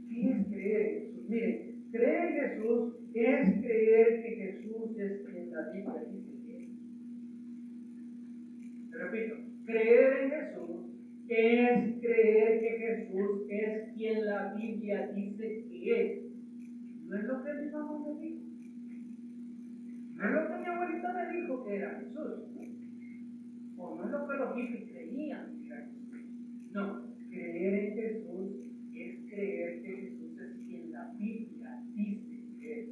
¿Qué es creer en Jesús? Miren, creer en Jesús es creer que Jesús es quien la Biblia dice que es. Repito, creer en Jesús es creer que Jesús es quien la Biblia dice que es. No es lo que mi mamá me dijo. No es lo que mi abuelita me dijo que era Jesús. O no es lo que los hippies creían que era Jesús. No, creer en Jesús es creer que Jesús es quien la Biblia dice que es.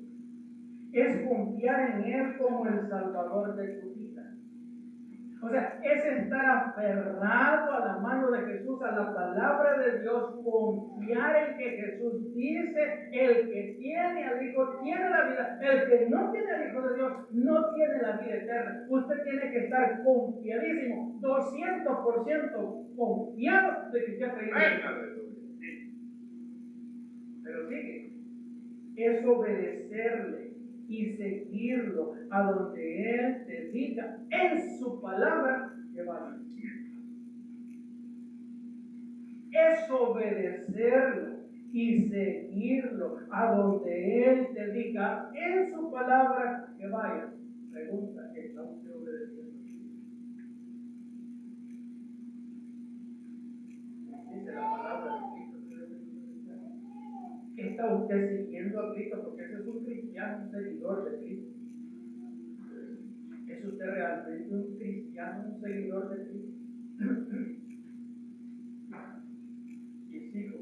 Es confiar en Él como el Salvador de tu vida. O sea, es estar aferrado a la mano de Jesús, a la palabra de Dios, confiar en que Jesús dice, el que tiene al Hijo tiene la vida, el que no tiene al Hijo de Dios no tiene la vida eterna. Usted tiene que estar confiadísimo, 200% confiado de que usted ha creído en Jesús. Pero sigue, es obedecerle y seguirlo a donde Él te diga en su palabra que vaya. Es obedecerlo y seguirlo a donde Él te diga en su palabra que vaya. Pregunta, ¿está usted obedeciendo? Dice la palabra de Cristo que debe obedecer. ¿Está usted siguiendo a Cristo? Porque ese es un cristiano, un seguidor de Cristo. ¿Es usted realmente un cristiano, un seguidor de Cristo? Y sigo.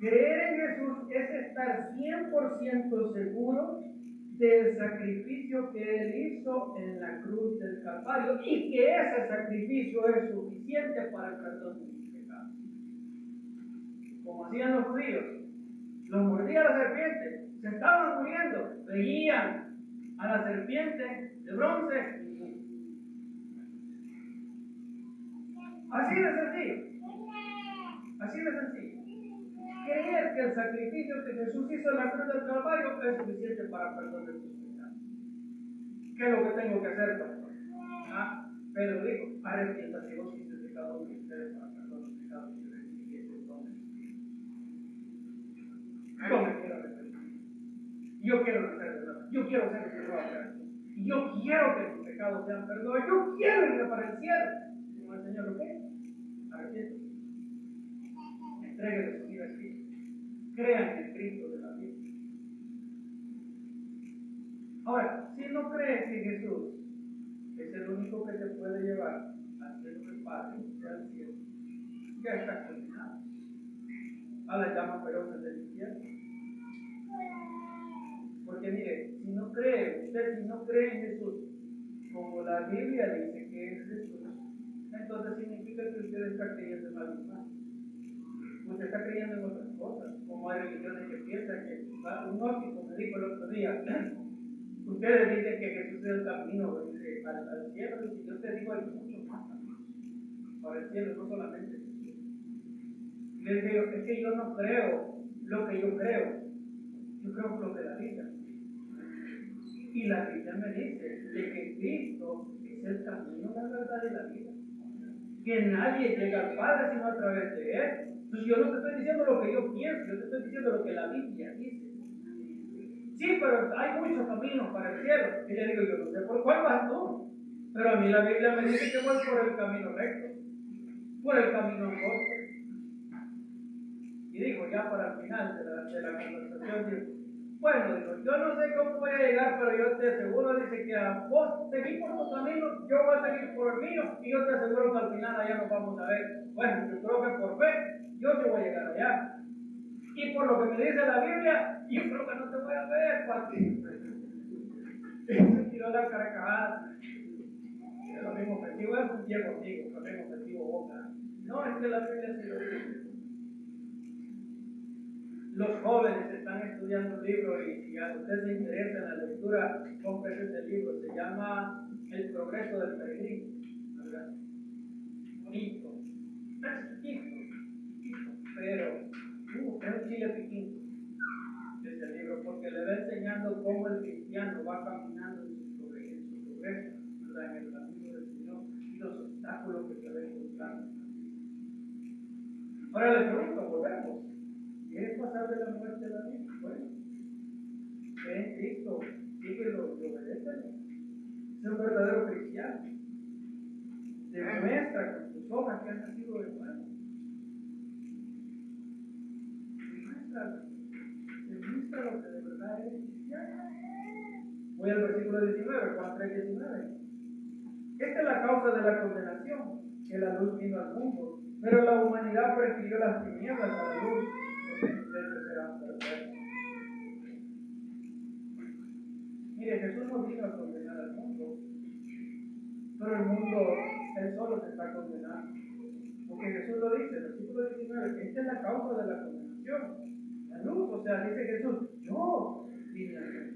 Creer en Jesús es estar 100% seguro del sacrificio que Él hizo en la cruz del Calvario y que ese sacrificio es suficiente para el perdón de mis pecados. Como hacían los judíos, los mordía la serpiente, se estaban muriendo, veían a la serpiente de bronce. Así de sencillo. Así de sencillo. Creer que el sacrificio que Jesús hizo en la cruz del Calvario es suficiente para perdonar tus pecados. ¿Qué es lo que tengo que hacer, pastor? Pedro dijo, arrepiéntate vos y de cada uno de ustedes para perdonar los pecados y recibir ese don. Yo me quiero arrepentir. Yo quiero nacer de nuevo. Yo quiero ser el nuevo creación. Y yo quiero que mis pecados sean perdonados. Yo quiero ir para el cielo. Como el Señor lo quiere. Arrepiéntate. Entréguele su vida a Cristo. Crean en el Cristo de la Biblia. Ahora, si no crees que Jesús es el único que te puede llevar al cielo del Padre, al cielo, ya estás condenado a la llama feroz del infierno. Porque mire, si no cree, usted si no cree en Jesús, como la Biblia dice que es Jesús, entonces significa que usted está creyendo en algo más. Usted está creyendo en otras cosas, como hay religiones que piensan que un gnóstico me dijo el otro día, usted ustedes dicen que Jesús es el camino al cielo, y yo te digo, hay mucho más para el cielo, no solamente Jesús. Les digo, es que yo no creo lo que yo creo lo de la Biblia. Y la Biblia me dice de que Cristo es el camino, la verdad y la vida. Que nadie llega al Padre sino a través de Él. Entonces yo no te estoy diciendo lo que yo pienso, yo te estoy diciendo lo que la Biblia dice. Sí, pero hay muchos caminos para el cielo. Y le digo, yo no sé por cuál vas tú. Pero a mí la Biblia me dice que voy por el camino recto, por el camino angosto. Y digo, ya para el final de la conversación, digo, bueno, digo, yo no sé cómo voy a llegar, pero yo te aseguro, dice que a vos seguís por tu camino, yo voy a seguir por el mío, y yo te aseguro que al final allá nos vamos a ver. Bueno, yo creo que por fe, yo te voy a llegar allá. Y por lo que me dice la Biblia, yo creo que no te voy a ver, Pati. Se tiró la carcajada. Es lo mismo objetivo, es un viejo amigo, lo mismo objetivo boca. No, es que la Biblia sí lo dice. Los jóvenes están estudiando un libro y si a usted se interesa en la lectura, compre este libro. Se llama El progreso del peregrino. ¿Verdad? Bonito. Es chiquito, pero es un chile piquín este libro, porque le va enseñando cómo el cristiano va caminando en su progreso, ¿verdad? En el camino del Señor y los obstáculos que se va encontrando. Ahora le pregunto, volvemos. ¿Quieres pasar de la muerte a la vida? Bueno, cree en Cristo, síguelo y obedécelo. Es un verdadero cristiano. Demuestra con tus obras que has nacido de nuevo. Demuestra lo que de verdad eres cristiano. Voy al versículo 19, Juan 3:19. Esta es la causa de la condenación, que la luz vino al mundo, pero la humanidad prefirió las tinieblas a la luz, porque ustedes serán perversos. Mire, Jesús no vino a condenar al mundo, pero el mundo, él solo se está condenando. Porque Jesús lo dice, versículo 19, esta es la causa de la condenación. La luz, o sea, dice Jesús, yo vine a la luz.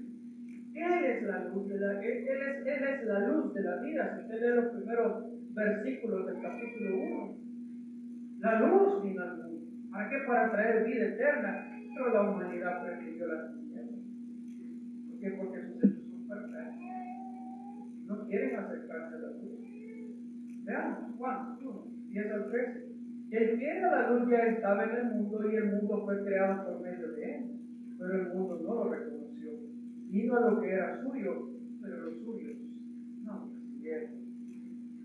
Él es la luz de la, él es la luz de la vida. Si usted lee los primeros versículos del capítulo 1, la luz vino al mundo. ¿Para qué? Para traer vida eterna. Pero la humanidad prefirió la tinieblas. ¿Por qué? Porque sus hechos son perfectos. No quieren acercarse a la luz. Veamos, Juan 1, 10 al 13. El que era la luz ya estaba en el mundo y el mundo fue creado por medio de él. Pero el mundo no lo reconoció. Vino a lo que era suyo, pero los suyos no lo recibieron.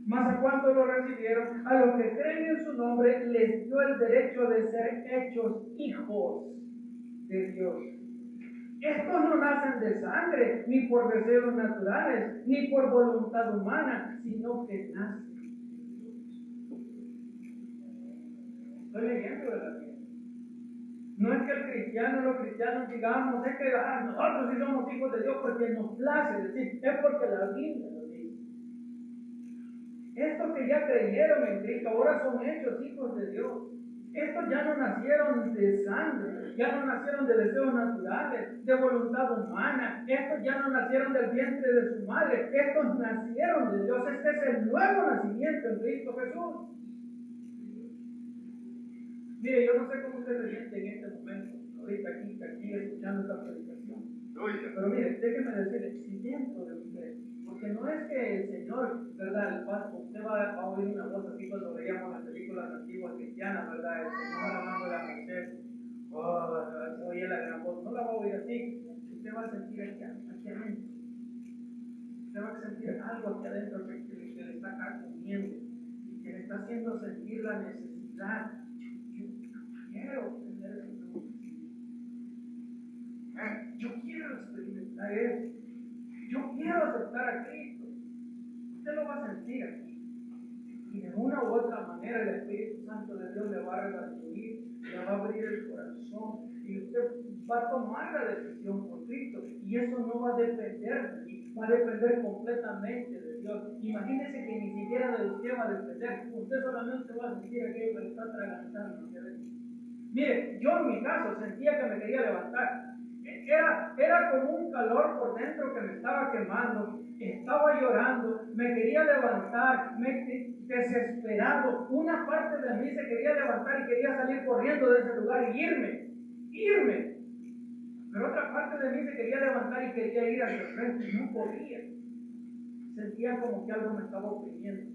Mas a cuanto lo recibieron, a los que creen en su nombre, les dio el derecho de ser hechos hijos de Dios. Estos no nacen de sangre, ni por deseos naturales, ni por voluntad humana, sino que nacen de Dios. Estoy leyendo de la Biblia. No es que el cristiano, los cristianos digamos, es que nosotros sí somos hijos de Dios porque nos place decir, es porque la Biblia lo dice. Estos que ya creyeron en Cristo ahora son hechos hijos de Dios. Estos ya no nacieron de sangre, ya no nacieron de deseos naturales, de voluntad humana. Estos ya no nacieron del vientre de su madre. Estos nacieron de Dios. Este es el nuevo nacimiento en Cristo Jesús. Mire, yo no sé cómo usted se siente en este momento, ahorita aquí escuchando esta predicación. Pero mire, déjeme decirle, si dentro de usted, porque no es que el Señor, ¿verdad? El pastor, usted va a oír una voz así cuando veíamos las películas antiguas cristianas, ¿verdad? El Señor hablando de la Moisés, oye la gran voz, no la va a oír así, usted va a sentir aquí adentro. Usted va a sentir algo aquí adentro que le está carcomiendo y que le está haciendo sentir la necesidad. Quiero tener ese nuevo nacimiento. Yo quiero experimentar eso. Yo quiero aceptar a Cristo. Usted lo va a sentir aquí. Y de una u otra manera el Espíritu Santo de Dios le va a redarguir, le va a abrir el corazón y usted va a tomar la decisión por Cristo. Y eso no va a depender de mí, va a depender completamente de Dios. Imagínese que ni siquiera de usted va a depender. Usted solamente va a sentir aquello que le está atragantando. Mire, yo en mi caso sentía que me quería levantar. Era como un calor por dentro que me estaba quemando. Estaba llorando, me quería levantar, desesperado. Una parte de mí se quería levantar y quería salir corriendo de ese lugar y irme. Pero otra parte de mí se quería levantar y quería ir hacia el frente y no podía. Sentía como que algo me estaba oprimiendo.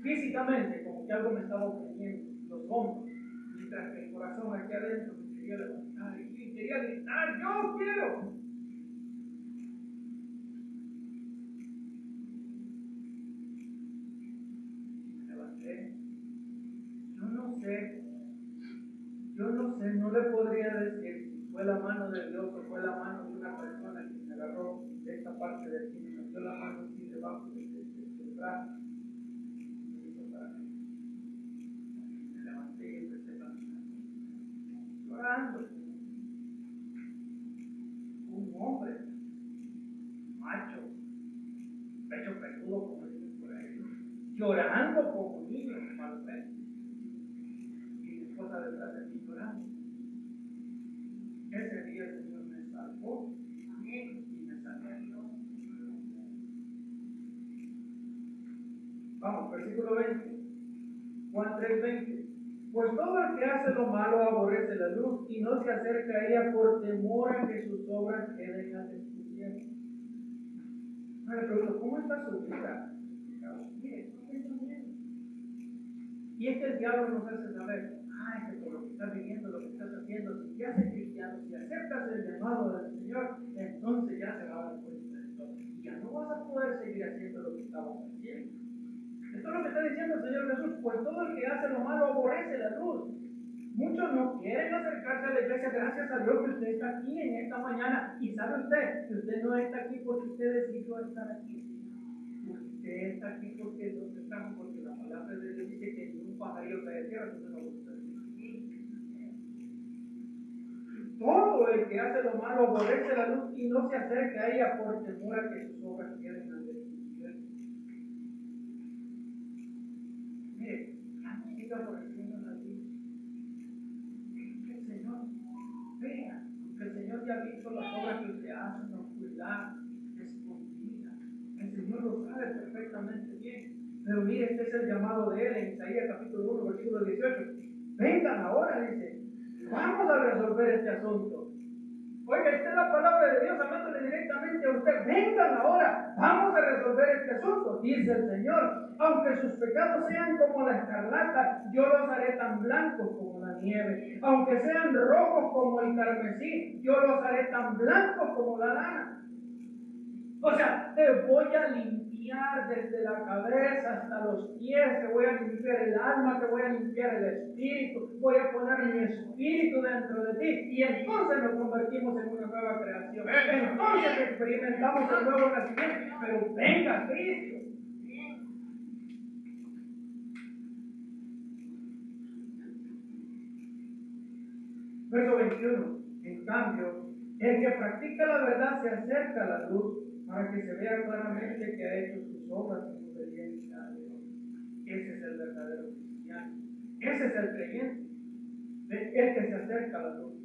Físicamente, como que algo me estaba oprimiendo los hombros. Mientras que el corazón aquí adentro me quería levantar y quería gritar, ¡yo quiero! Me levanté. Yo no sé, no le podría decir si fue la mano de Dios o fue la mano de una persona que me agarró de esta parte de aquí, me metió la mano así debajo del brazo. Me hizo para mí. Me levanté y empecé a caminar. Llorando. Un hombre, macho, pecho peludo, como dicen por ahí, llorando como niño al frente. Y mi esposa detrás de mí llorando. Ese día el Señor me salvó y me salvó. Vamos, versículo 20. Juan 3:20. Pues todo el que hace lo malo aborrece la luz y no se acerca a ella por temor a que sus obras queden al descubierto. Me pregunto, ¿cómo está su vida? Mire, ¿qué está bien? Y es que el diablo nos hace saber, que por lo que estás viviendo, lo que estás haciendo, si ya eres cristiano, si aceptas el llamado del Señor, entonces ya se va a dar cuenta de todo. Y ya no vas a poder seguir haciendo lo que estabas haciendo. Esto es lo que está diciendo el Señor Jesús, pues todo el que hace lo malo aborrece la luz. Muchos no quieren acercarse a la iglesia. Gracias a Dios que usted está aquí en esta mañana. Y sabe usted que usted no está aquí porque usted decidió estar aquí. Usted está aquí porque Dios te trajo, porque la palabra de Dios dice que ni un pajarillo cae de tierra, entonces no gusta. Todo el que hace lo malo aborrece la luz y no se acerca a ella por temor a que sus obras queden al descubierto. Mire, ya no siga aborreciendo la luz. Que el Señor vea, que el Señor ya ha visto las obras que usted hace en oscuridad, escondida. El Señor lo sabe perfectamente bien. Pero mire, este es el llamado de Él en Isaías capítulo 1, versículo 18. Vengan ahora, dice, vamos a resolver este asunto. Oiga, esta es la palabra de Dios hablándole directamente a usted. Vengan ahora, vamos a resolver este asunto, dice el Señor. Aunque sus pecados sean como la escarlata, yo los haré tan blancos como la nieve. Aunque sean rojos como el carmesí, yo los haré tan blancos como la lana. O sea, te voy a limpiar desde la cabeza hasta los pies, te voy a limpiar el alma, te voy a limpiar el espíritu, voy a poner mi espíritu dentro de ti y entonces nos convertimos en una nueva creación. Entonces experimentamos el nuevo nacimiento, pero venga Cristo. Verso 21. En cambio, el que practica la verdad se acerca a la luz para que se vea claramente que ha hecho sus obras en obediencia a Dios. Ese es el verdadero cristiano. Ese es el creyente. El que se acerca a la luz.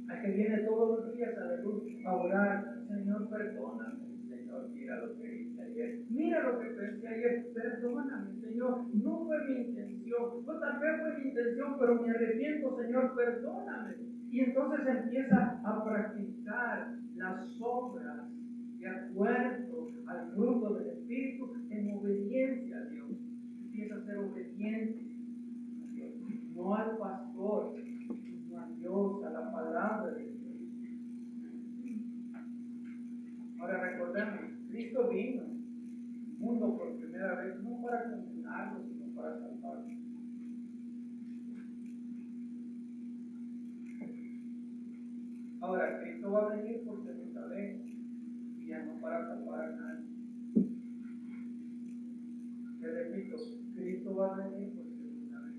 Al que viene todos los días a la luz a orar. Señor, perdóname. Señor, mira lo que hice ayer. Mira lo que pensé ayer. Perdóname, Señor. No fue mi intención. No, tal vez fue mi intención, pero me arrepiento, Señor. Perdóname. Y entonces empieza a practicar las obras de acuerdo al fruto del Espíritu en obediencia a Dios. Empieza a ser obediente a Dios, no al pastor, sino a Dios, a la palabra de Dios. Ahora recordemos, Cristo vino al mundo por primera vez no para condenarlo, sino para salvarlo. Ahora, Cristo va a venir por segunda vez y ya no para salvar a nadie. Te repito, Cristo va a venir por segunda vez.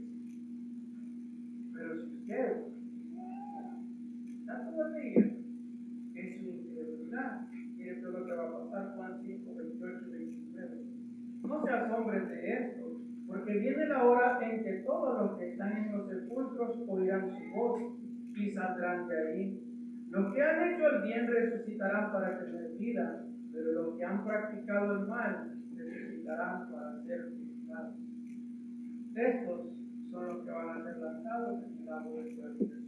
Pero si usted está todavía en su incredulidad, y esto es lo que va a pasar, Juan 5, 28 y 29. No se asombren de esto, porque viene la hora en que todos los que están en los sepulcros oirán su voz y saldrán de ahí. Los que han hecho el bien resucitarán para tener vida, pero los que han practicado el mal resucitarán para ser juzgados. Estos son los que van a ser lanzados en el lago del fuego del sur.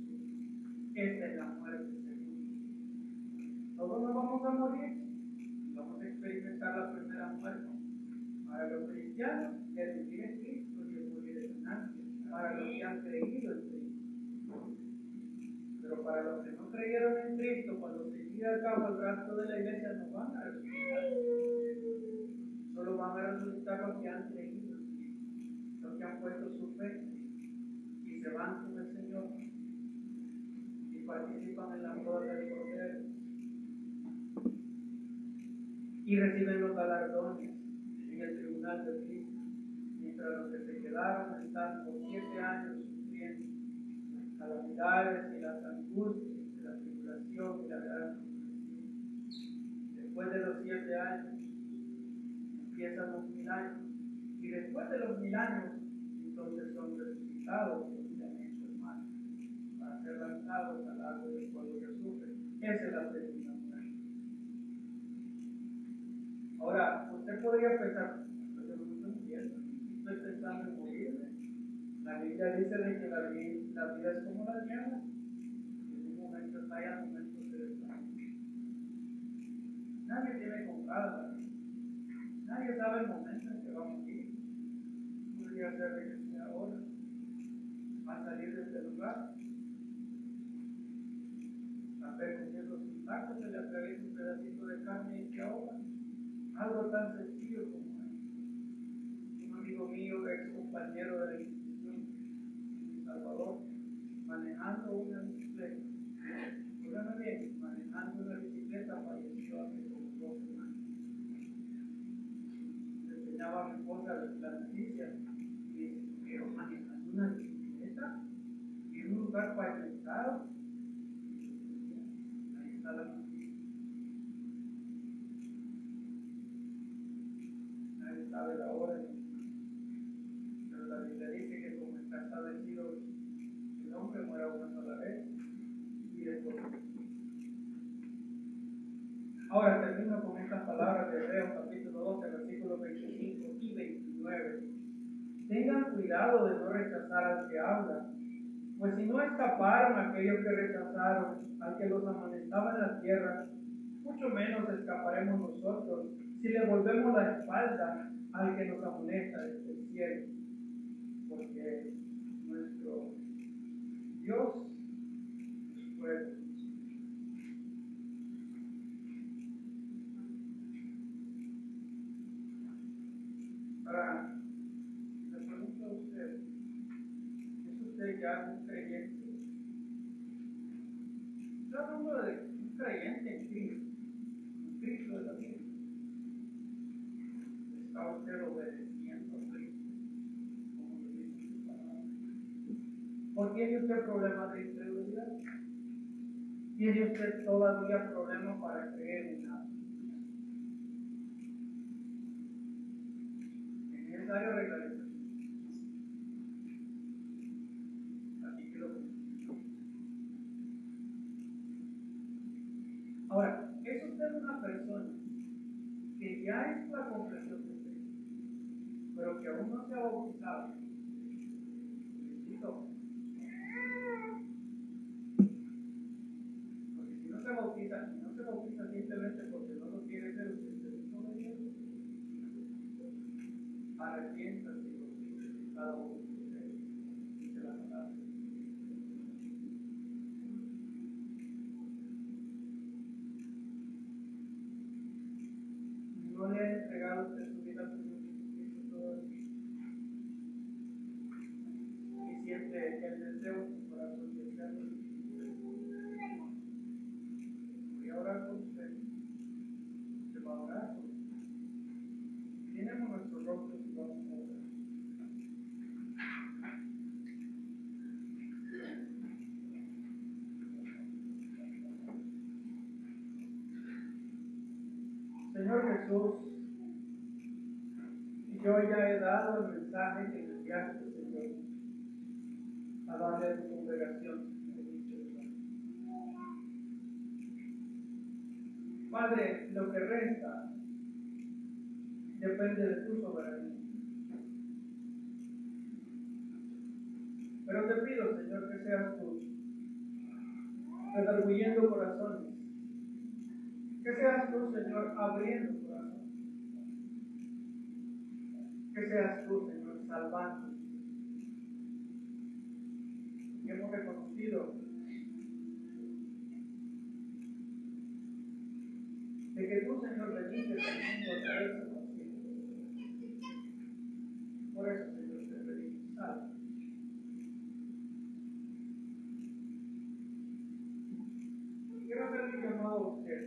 Esta es la muerte segunda. Todos nos vamos a morir, vamos a experimentar la primera muerte. Para los cristianos, el vivir en Cristo y el morir es ganancia. Para los que han creído en Cristo. Pero para los que no creyeron en Cristo, cuando se llegue a cabo el rapto de la iglesia, no van a resucitar. Solo van a resucitar los que han creído, los que han puesto su fe y se van con el Señor y participan en la boda del Cordero y reciben los galardones en el tribunal de Cristo, mientras los que se quedaron están por 7 años sufriendo las calamidades y las angustias de la tribulación y la gran tribulación. Después de los 7 años empiezan los 1000 años, y después de los 1000 años entonces son resucitados juntamente, hermanos, para ser lanzados al lago del fuego que sufre. Esa es la segunda muerte. Ahora, usted podría pensar, yo no estoy muriendo, estoy pensando en morirme. La Biblia dice de que la vida es como la niebla, en un momento está y al momento se desvanece. Nadie tiene comprada, nadie sabe el momento en que va a morir. Podría ser de que sea ahora, a salir de este lugar, a ver comiendo sus tacos, se le atraviesa un pedacito de carne y se ahoga. Algo tan sencillo como eso. Un amigo mío, ex compañero de la institución en El Salvador, manejando una bicicleta. Óigame bien, manejando una bicicleta falleció hace como 2 semanas. Le enseñaba a mi esposa la noticia y dice, pero manejando una bicicleta en un lugar pavimentado. Ahí está la noticia. Nadie sabe la hora, pero la Biblia dice que como está establecido el hombre muera una sola vez y después. Ahora termino con estas palabras de Hebreos capítulo 12, versículos 25 y 29. Tengan cuidado de no rechazar al que habla, pues si no escaparon aquellos que rechazaron al que los amonestaba en la tierra, mucho menos escaparemos nosotros si le volvemos la espalda al que nos amonesta desde el cielo, porque nuestro Dios es fuerte. Ahora, le pregunto a usted, ¿es usted ya un creyente? Estoy hablando de un creyente en Cristo de la vida. ¿Está usted obedeciendo a Cristo? Como lo dice su palabra. ¿O tiene usted problemas de incredulidad? ¿Tiene usted todavía problemas para creer en nada? Es necesario arreglar eso. Así que lo comento. Ahora, ¿es usted una persona que ya hizo la confesión de fe, pero que aún no se ha bautizado? Felicito. Porque si no se bautiza simplemente porque no lo quiere hacer, usted no lo quiere. Arrepiéntase y bautice cada uno de ustedes, dice la palabra. No le ha entregado usted su vida al Señor Jesucristo todavía. Y siempre el deseo en su corazón de hacerlo. Voy a orar por usted. Se va a orar por usted. Tenemos nuestros rostros y vamos a orar. Señor Jesús, yo ya he dado el mensaje que me enviaste, Señor, a darle a tu congregación. Padre, lo que resta depende de tu soberanía. Pero te pido, Señor, que seas tú redarguyendo corazones. Que seas tú, Señor, abriendo corazones. Que seas tú, Señor, salvando. Que hemos reconocido de que tú, Señor, bendices al mundo a través de nosotros. Por eso, Señor, te pedimos, salva. Quiero hacer un llamado a usted,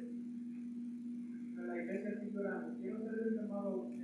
a la iglesia aquí llorando. Quiero hacer un llamado a usted.